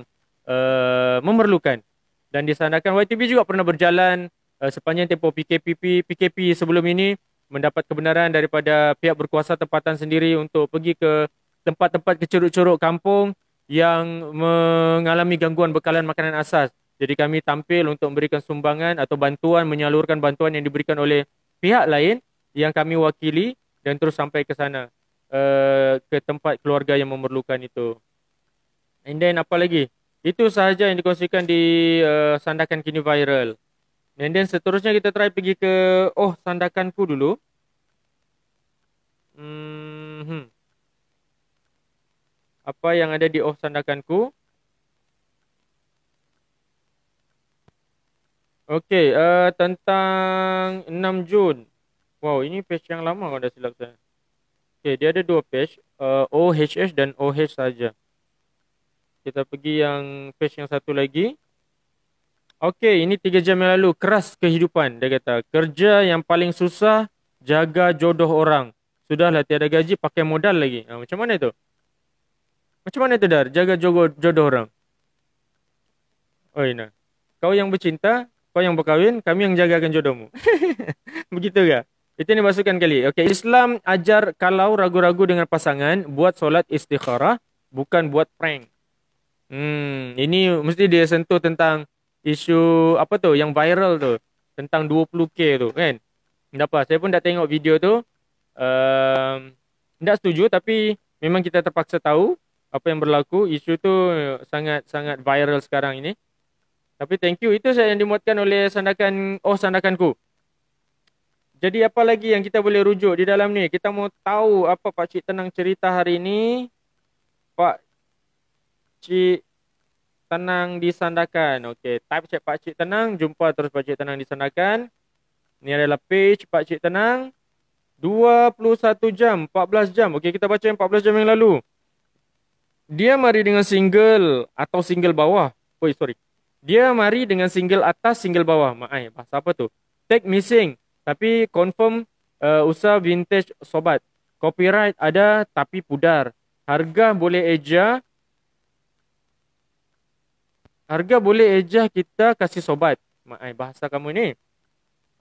memerlukan. Dan disandarkan YTV juga pernah berjalan sepanjang tempoh PKP sebelum ini, mendapat kebenaran daripada pihak berkuasa tempatan sendiri untuk pergi ke tempat-tempat kecuruk-curuk kampung yang mengalami gangguan bekalan makanan asas. Jadi kami tampil untuk memberikan sumbangan atau bantuan, menyalurkan bantuan yang diberikan oleh pihak lain yang kami wakili dan terus sampai ke sana, ke tempat keluarga yang memerlukan itu. And then apa lagi? Itu sahaja yang dikongsikan di Sandakan Kini Viral. And then seterusnya kita try pergi ke Sandakanku dulu. Apa yang ada di Sandakanku? Okey, tentang 6 Jun. Wow, ini page yang lama kalau dah silap saya. Okey, dia ada dua page, OHH dan OH saja. Kita pergi yang page yang satu lagi. Okey, ini 3 jam yang lalu. Keras kehidupan, dia kata. Kerja yang paling susah, jaga jodoh orang. Sudahlah tiada gaji, pakai modal lagi. Macam mana itu? Macam mana itu, Dar? Jaga jodoh orang. Oh, Ina. Kau yang bercinta, kau yang berkahwin, kami yang jagakan jodohmu. Begitu ke? Itu yang dimasukkan kali. Okey, Islam ajar kalau ragu-ragu dengan pasangan, buat solat istikharah, bukan buat prank. Ini mesti dia sentuh tentang isu apa tu yang viral tu, tentang 20k tu kan. Tak apa, saya pun dah tengok video tu. Tak setuju, tapi memang kita terpaksa tahu apa yang berlaku. Isu tu sangat viral sekarang ini. Tapi thank you, itu saya yang dimuatkan oleh Sandakanku. Jadi apa lagi yang kita boleh rujuk di dalam ni? Kita mau tahu apa Pak Cik Tenang cerita hari ini. Pak Cik Tenang di Sandakan. Okey, type chat Pak Cik Tenang, jumpa terus Pak Cik Tenang di Sandakan. Ini adalah page Pak Cik Tenang. 21 jam, 14 jam. Okey, kita baca yang 14 jam yang lalu. Dia mari dengan single atau single bawah. Dia mari dengan single atas, single bawah. Bahasa apa tu? Tag missing. Tapi confirm usaha vintage sobat. Copyright ada tapi pudar. Harga boleh eja. Kita kasih sobat. Bahasa kamu ni.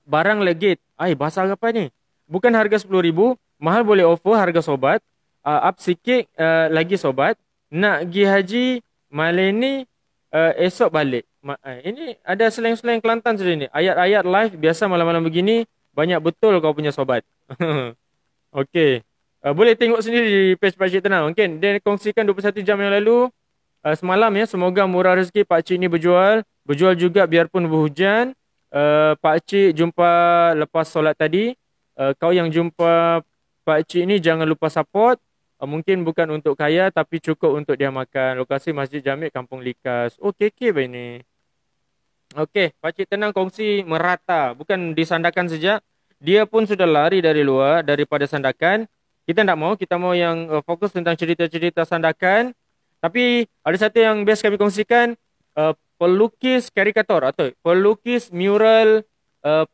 Barang legit. Bahasa apa ni? Bukan harga 10,000. Mahal boleh offer harga sobat. Up sikit lagi sobat. Nak pergi haji malam ni esok balik. Ini ada slang-slang Kelantan saja ni. Ayat-ayat live biasa malam-malam begini. Banyak betul kau punya sobat. Okey. Boleh tengok sendiri di page Pak Cik Tenang. Okay. Dia kongsikan 21 jam yang lalu. Semalam ya. Semoga murah rezeki Pak Cik ni berjual. Berjual juga biarpun berhujan. Pak Cik jumpa lepas solat tadi. Kau yang jumpa Pak Cik ni jangan lupa support. Mungkin bukan untuk kaya tapi cukup untuk dia makan. Lokasi Masjid Jamik Kampung Likas. KK ini. Okey, Pak Cik Tenang kongsi merata. Bukan di Sandakan saja. Dia pun sudah lari dari luar daripada Sandakan. Kita tak mau. Kita mau yang fokus tentang cerita-cerita Sandakan. Tapi ada satu yang best kami kongsikan. Pelukis karikatur atau pelukis mural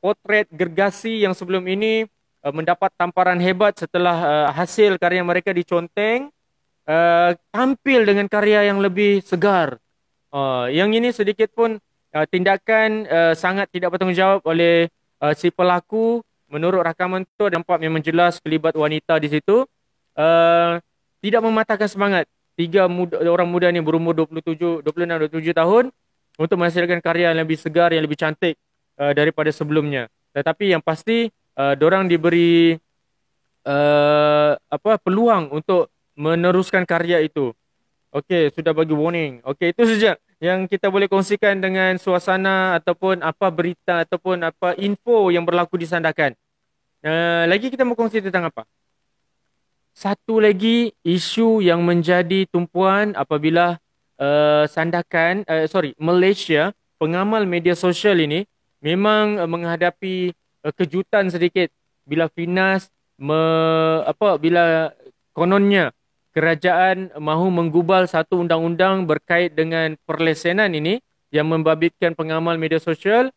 potret gergasi yang sebelum ini mendapat tamparan hebat setelah hasil karya mereka diconteng. tampil dengan karya yang lebih segar. Yang ini sedikit pun tindakan sangat tidak bertanggungjawab oleh si pelaku. Menurut rakaman tu nampak memang jelas kelibat wanita di situ. Uh, Tidak mematahkan semangat orang muda ni berumur 27, 26, 27 tahun untuk menghasilkan karya yang lebih segar, yang lebih cantik daripada sebelumnya. Tetapi yang pasti dorang diberi peluang untuk meneruskan karya itu. Okey, sudah bagi warning. Okey, itu saja yang kita boleh kongsikan dengan suasana ataupun apa berita ataupun apa info yang berlaku di Sandakan. Lagi kita mau kongsi tentang apa? Satu lagi isu yang menjadi tumpuan apabila Malaysia, pengamal media sosial ini memang menghadapi kejutan sedikit bila Finas bila kononnya kerajaan mahu menggubal satu undang-undang berkait dengan perlesenan ini yang membabitkan pengamal media sosial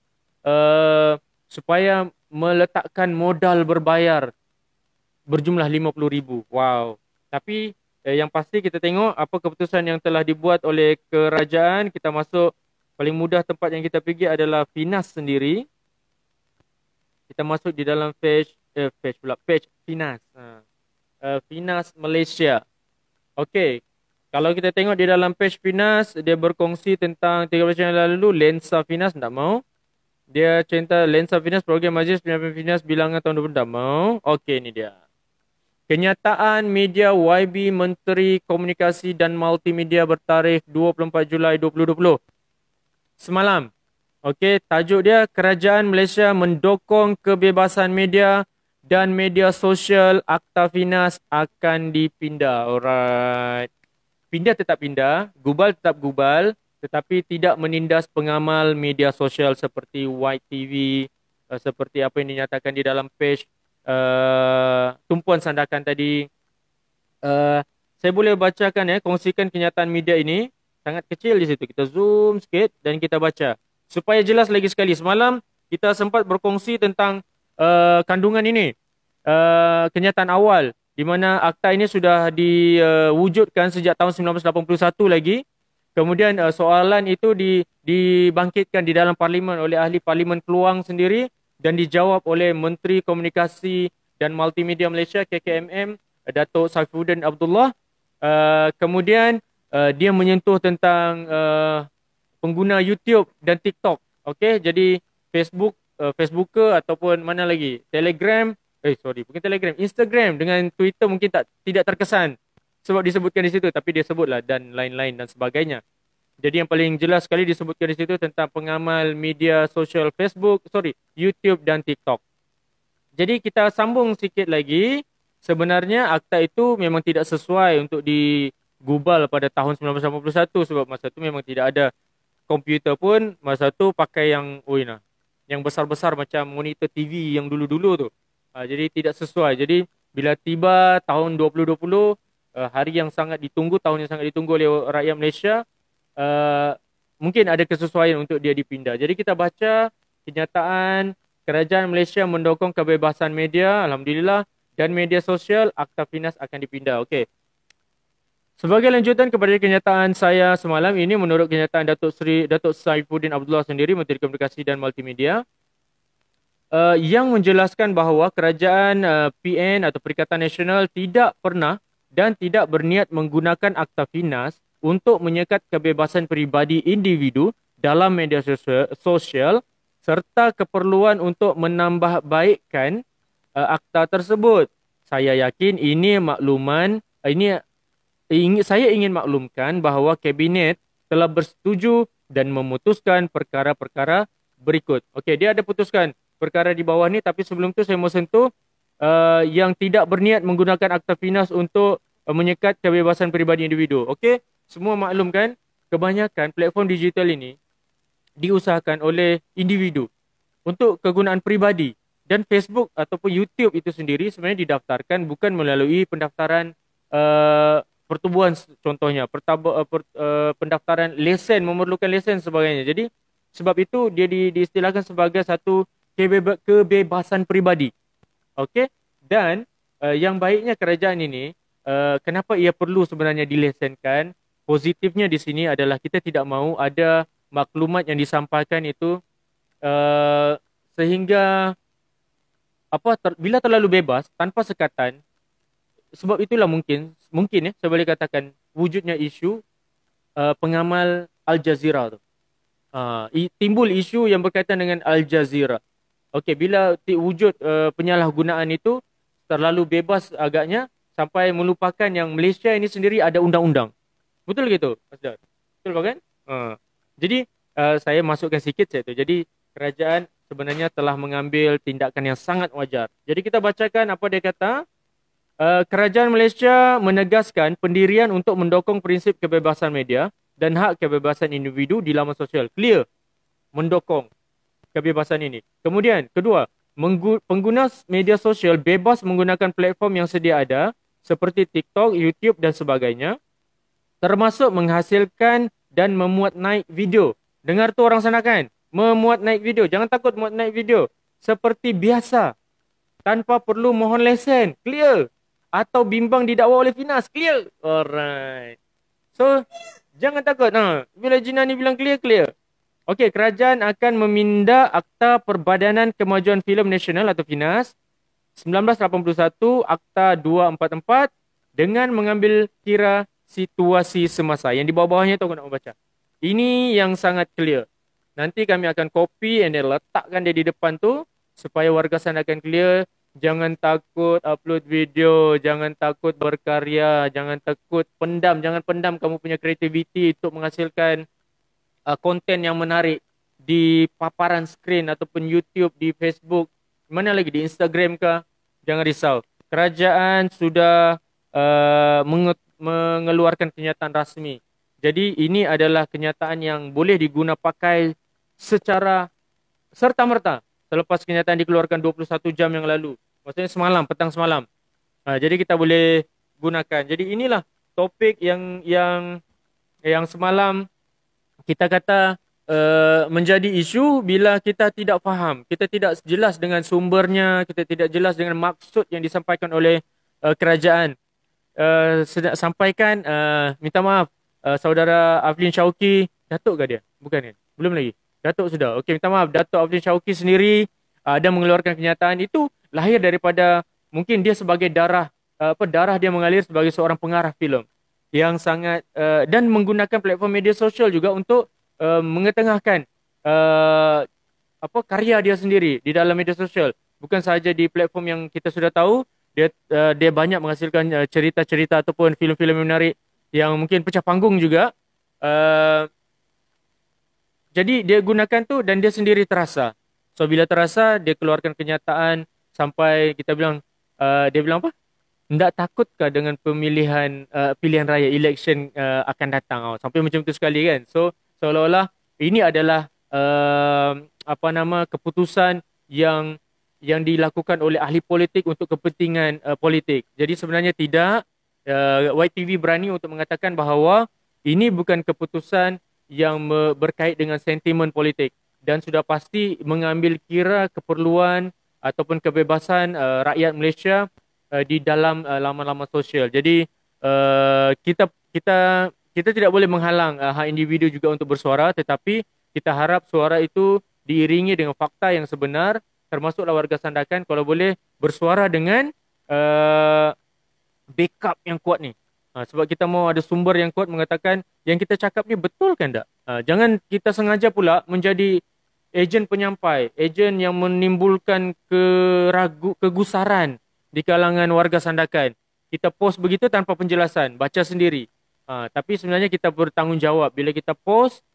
supaya meletakkan modal berbayar berjumlah 50,000. Wow. Tapi yang pasti kita tengok apa keputusan yang telah dibuat oleh kerajaan. Kita masuk paling mudah tempat yang kita pergi adalah Finas sendiri. Kita masuk di dalam page Finas. Finas Malaysia. Okey. Kalau kita tengok di dalam page Finas, dia berkongsi tentang 13 yang lalu lensa Finas tak mau. Dia cerita lensa Finas program majlis penyampaian Finas bilangan tahun 20 tak mau. Okey, ni dia. Kenyataan media YB Menteri Komunikasi dan Multimedia bertarikh 24 Julai 2020. Semalam. Okey, tajuk dia Kerajaan Malaysia mendokong kebebasan media dan media sosial, Akta Finas akan dipindah. Alright. Pindah tetap pindah, gubal tetap gubal, tetapi tidak menindas pengamal media sosial seperti YTV, seperti apa yang dinyatakan di dalam page tumpuan Sandakan tadi. Saya boleh bacakan kongsikan kenyataan media ini. Sangat kecil di situ. Kita zoom sikit dan kita baca. Supaya jelas lagi sekali. Semalam kita sempat berkongsi tentang kandungan ini. Kenyataan awal. Di mana akta ini sudah diwujudkan sejak tahun 1981 lagi. Kemudian soalan itu dibangkitkan di dalam parlimen oleh ahli parlimen Keluang sendiri. Dan dijawab oleh Menteri Komunikasi dan Multimedia Malaysia KKMM Datuk Saifuddin Abdullah. Kemudian dia menyentuh tentang pengguna YouTube dan TikTok. Okey, jadi Facebooker ataupun mana lagi? Bukan Telegram, Instagram dengan Twitter mungkin tidak terkesan sebab disebutkan di situ, tapi dia sebutlah dan lain-lain dan sebagainya. Jadi yang paling jelas sekali disebutkan di situ tentang pengamal media sosial YouTube dan TikTok. Jadi kita sambung sikit lagi. Sebenarnya akta itu memang tidak sesuai untuk digubal pada tahun 1981 sebab masa itu memang tidak ada komputer pun. Masa itu pakai yang besar-besar macam monitor TV yang dulu-dulu tu. Jadi tidak sesuai. Jadi bila tiba tahun 2020, hari yang sangat ditunggu, tahun yang sangat ditunggu oleh rakyat Malaysia, mungkin ada kesesuaian untuk dia dipindah. Jadi kita baca kenyataan Kerajaan Malaysia mendukung kebebasan media, alhamdulillah, dan media sosial, Akta Finas akan dipindah. Okey. Sebagai lanjutan kepada kenyataan saya semalam ini, menurut kenyataan Datuk Saifuddin Abdullah sendiri, Menteri Komunikasi dan Multimedia, yang menjelaskan bahawa kerajaan PN atau Perikatan Nasional tidak pernah dan tidak berniat menggunakan Akta Finas untuk menyekat kebebasan peribadi individu dalam media sosial serta keperluan untuk menambah baikkan akta tersebut. Saya yakin saya ingin maklumkan bahawa Kabinet telah bersetuju dan memutuskan perkara-perkara berikut. Okey, dia ada putuskan perkara di bawah ni, tapi sebelum tu saya mau sentuh yang tidak berniat menggunakan Akta Finas untuk menyekat kebebasan peribadi individu. Okey, semua maklum kan, kebanyakan platform digital ini diusahakan oleh individu untuk kegunaan peribadi. Dan Facebook ataupun YouTube itu sendiri sebenarnya didaftarkan bukan melalui pendaftaran pertubuhan contohnya. Pendaftaran lesen, memerlukan lesen sebagainya. Jadi sebab itu dia diistilahkan sebagai satu kebebasan peribadi. Okey, dan yang baiknya kerajaan ini kenapa ia perlu sebenarnya dilesenkan. Positifnya di sini adalah kita tidak mahu ada maklumat yang disampaikan itu uh, sehingga bila terlalu bebas tanpa sekatan. Sebab itulah mungkin ya saya boleh katakan wujudnya isu pengamal Al Jazeera tu. Timbul isu yang berkaitan dengan Al Jazeera. Okey, bila wujud penyalahgunaan itu terlalu bebas agaknya sampai melupakan yang Malaysia ini sendiri ada undang-undang. Betul gitu, Mas Dar? Betul bukan? Jadi saya masukkan sikit saya tu. Jadi kerajaan sebenarnya telah mengambil tindakan yang sangat wajar. Jadi kita bacakan apa dia kata. Kerajaan Malaysia menegaskan pendirian untuk mendukung prinsip kebebasan media dan hak kebebasan individu di laman sosial. Clear. Mendukung kebebasan ini. Kemudian, kedua, pengguna media sosial bebas menggunakan platform yang sedia ada seperti TikTok, YouTube dan sebagainya, termasuk menghasilkan dan memuat naik video. Dengar tu orang sana kan? Memuat naik video. Jangan takut muat naik video. Seperti biasa. Tanpa perlu mohon lesen. Clear. Atau bimbang didakwa oleh Finas. Clear. Alright. So, jangan takut. Bila Gina ni bilang clear, clear. Okey, kerajaan akan meminda Akta Perbadanan Kemajuan Filem Nasional atau Finas 1981, Akta 244 dengan mengambil kira situasi semasa. Yang di bawah-bawahnya tu aku nak membaca. Ini yang sangat clear. Nanti kami akan copy and then letakkan dia di depan tu supaya warga sana akan clear. Jangan takut upload video, jangan takut berkarya, jangan takut jangan pendam kamu punya kreativiti untuk menghasilkan konten yang menarik di paparan skrin ataupun YouTube, di Facebook, mana lagi di Instagram ke. Jangan risau. Kerajaan sudah mengeluarkan kenyataan rasmi. Jadi ini adalah kenyataan yang boleh diguna pakai secara serta-merta selepas kenyataan dikeluarkan 21 jam yang lalu. Maksudnya semalam, petang semalam. Jadi kita boleh gunakan. Jadi inilah topik yang semalam kita kata menjadi isu bila kita tidak faham. Kita tidak jelas dengan sumbernya, kita tidak jelas dengan maksud yang disampaikan oleh kerajaan. Sampaikan, minta maaf, saudara Aflin Syauqi, Datuk ke dia? Bukan kan? Belum lagi. Datuk sudah. Okey, minta maaf, Datuk Aflin Syauqi sendiri ada mengeluarkan kenyataan itu lahir daripada mungkin dia sebagai darah dia mengalir sebagai seorang pengarah filem yang sangat dan menggunakan platform media sosial juga untuk mengetengahkan karya dia sendiri di dalam media sosial. Bukan sahaja di platform yang kita sudah tahu, dia banyak menghasilkan cerita-cerita ataupun filem-filem menarik yang mungkin pecah panggung juga. Jadi dia gunakan tu dan dia sendiri terasa. So bila terasa, dia keluarkan kenyataan sampai kita bilang, dia bilang apa? Tak takutkah dengan pilihan raya election akan datang? Sampai macam tu sekali kan. So seolah-olah ini adalah keputusan yang dilakukan oleh ahli politik untuk kepentingan politik. Jadi sebenarnya tidak. YTV berani untuk mengatakan bahawa ini bukan keputusan yang berkait dengan sentimen politik dan sudah pasti mengambil kira keperluan ataupun kebebasan rakyat Malaysia di dalam laman-laman sosial. Jadi kita tidak boleh menghalang hak individu juga untuk bersuara, tetapi kita harap suara itu diiringi dengan fakta yang sebenar, termasuklah warga Sandakan kalau boleh bersuara dengan backup yang kuat ni. Sebab kita mahu ada sumber yang kuat mengatakan yang kita cakap ni betul kan tak? Jangan kita sengaja pula menjadi ejen penyampai, ejen yang menimbulkan kegusaran di kalangan warga Sandakan. Kita post begitu tanpa penjelasan, baca sendiri. Tapi sebenarnya kita bertanggungjawab bila kita post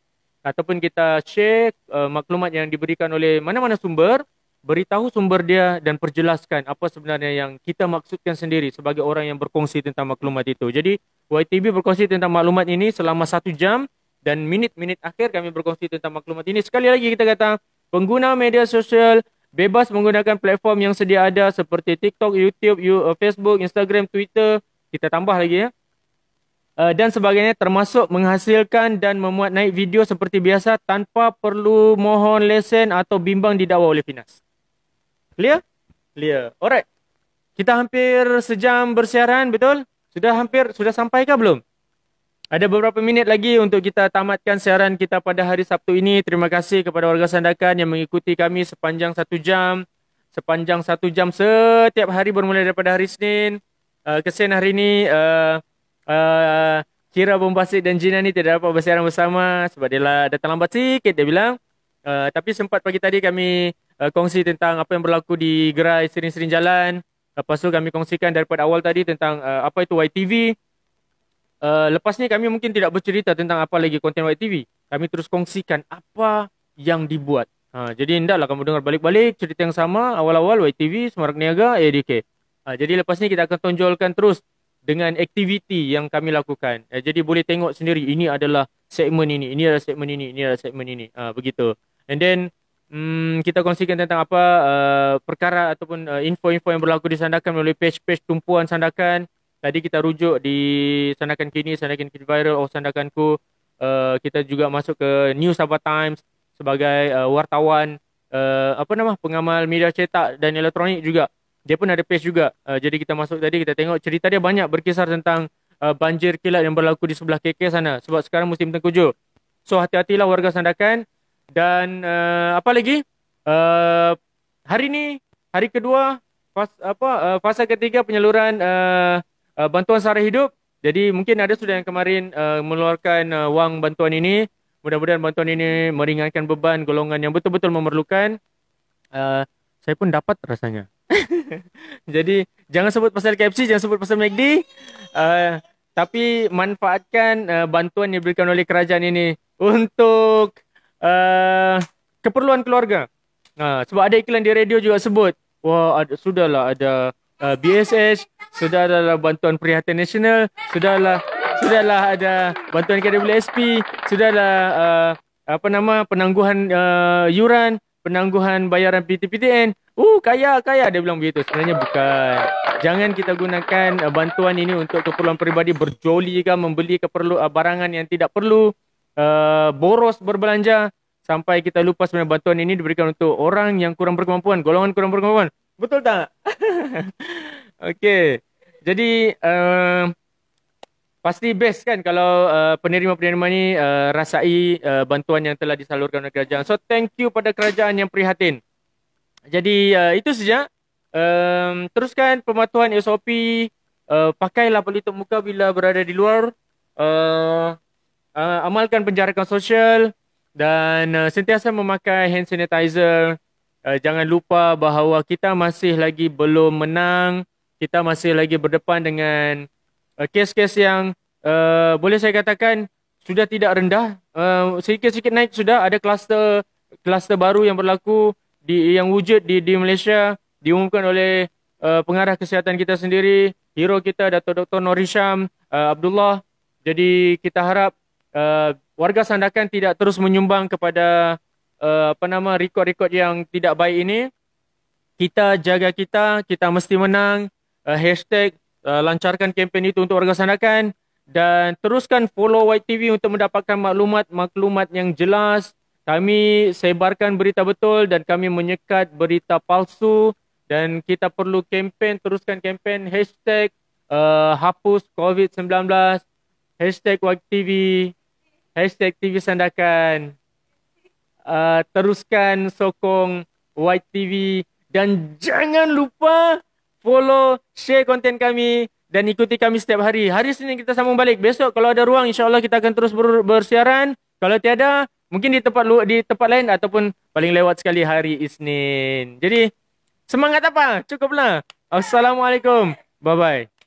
ataupun kita share maklumat yang diberikan oleh mana-mana sumber, beritahu sumber dia dan perjelaskan apa sebenarnya yang kita maksudkan sendiri sebagai orang yang berkongsi tentang maklumat itu. Jadi YTV berkongsi tentang maklumat ini selama 1 jam dan minit-minit akhir kami berkongsi tentang maklumat ini. Sekali lagi kita kata, pengguna media sosial bebas menggunakan platform yang sedia ada seperti TikTok, YouTube, Facebook, Instagram, Twitter. Kita tambah lagi ya. Dan sebagainya, termasuk menghasilkan dan memuat naik video seperti biasa tanpa perlu mohon lesen atau bimbang didakwa oleh Finas. Clear? Clear. Alright. Kita hampir sejam bersiaran, betul? Sudah sampai kah belum? Ada beberapa minit lagi untuk kita tamatkan siaran kita pada hari Sabtu ini. Terima kasih kepada warga Sandakan yang mengikuti kami sepanjang 1 jam. Sepanjang 1 jam setiap hari bermula daripada hari Isnin. Kesian hari ini Kira Bombasik dan Jina ni tidak dapat bersiaran bersama sebab dia lah datang lambat sikit dia bilang. Tapi sempat pagi tadi kami kongsi tentang apa yang berlaku di gerai sering-sering jalan. Lepas tu kami kongsikan daripada awal tadi tentang apa itu YTV. Lepas ni kami mungkin tidak bercerita tentang apa lagi konten YTV. Kami terus kongsikan apa yang dibuat. Jadi hendaklah kamu dengar balik-balik cerita yang sama awal-awal YTV, Semarak Niaga, ADK. Jadi lepas ni kita akan tonjolkan terus dengan aktiviti yang kami lakukan. Jadi boleh tengok sendiri ini adalah segmen ini adalah segmen ini adalah segmen ini. Begitu. And then kita kongsikan tentang apa perkara ataupun info-info yang berlaku di Sandakan melalui page-page tumpuan Sandakan. Tadi kita rujuk di Sandakan Kini Viral Sandakanku. Kita juga masuk ke New Sabah Times sebagai wartawan, pengamal media cetak dan elektronik juga. Dia pun ada page juga. Jadi kita masuk tadi, kita tengok cerita dia banyak berkisar tentang banjir kilat yang berlaku di sebelah KK sana. Sebab sekarang musim tengkujuh. So hati-hatilah warga Sandakan. Dan apa lagi? Hari ni, hari kedua, fasa ketiga penyaluran bantuan sara hidup. Jadi mungkin ada sudah yang kemarin mengeluarkan wang bantuan ini. Mudah-mudahan bantuan ini meringankan beban golongan yang betul-betul memerlukan. Saya pun dapat rasanya. Jadi jangan sebut pasal KFC, jangan sebut pasal McD. Tapi manfaatkan bantuan yang diberikan oleh kerajaan ini untuk keperluan keluarga. Sebab ada iklan di radio juga sebut, wah sudahlah ada BSH, sudah ada bantuan Perihatan Nasional, sudahlah ada bantuan KWSP, sudahlah penangguhan yuran, penangguhan bayaran PTPTN. Kaya dia bilang begitu. Sebenarnya bukan. Jangan kita gunakan bantuan ini untuk keperluan peribadi, berjoli ke membeli barangan yang tidak perlu, boros berbelanja sampai kita lupa sebenarnya bantuan ini diberikan untuk orang yang kurang berkemampuan, golongan kurang berkemampuan. Betul tak? Okey. Jadi pasti best kan kalau penerima-penerima ni rasai bantuan yang telah disalurkan oleh kerajaan. So thank you pada kerajaan yang prihatin. Jadi itu saja. Teruskan pematuhan SOP. Pakailah pelitup muka bila berada di luar. Amalkan penjarakan sosial dan sentiasa memakai hand sanitizer. Jangan lupa bahawa kita masih lagi belum menang. Kita masih lagi berdepan dengan kes-kes yang boleh saya katakan sudah tidak rendah. Sikit-sikit naik sudah. Ada kluster baru yang berlaku yang wujud di Malaysia. Diumumkan oleh pengarah kesihatan kita sendiri, hero kita Dato' Dr. Nur Hisham Abdullah. Jadi kita harap warga Sandakan tidak terus menyumbang kepada rekod-rekod yang tidak baik ini. Kita jaga kita mesti menang. Hashtag lancarkan kempen itu untuk warga Sandakan dan teruskan follow YTV untuk mendapatkan maklumat yang jelas. Kami sebarkan berita betul dan kami menyekat berita palsu dan kita perlu kempen, teruskan kempen hashtag hapus COVID-19, hashtag YTV, hashtag TV Sandakan. Teruskan sokong YTV dan jangan lupa follow, share konten kami dan ikuti kami setiap hari. Hari Senin kita sambung balik. Besok kalau ada ruang insya-Allah kita akan terus bersiaran. Kalau tiada mungkin di tempat lain ataupun paling lewat sekali hari Isnin. Jadi semangat apa? Cukuplah. Assalamualaikum. Bye bye.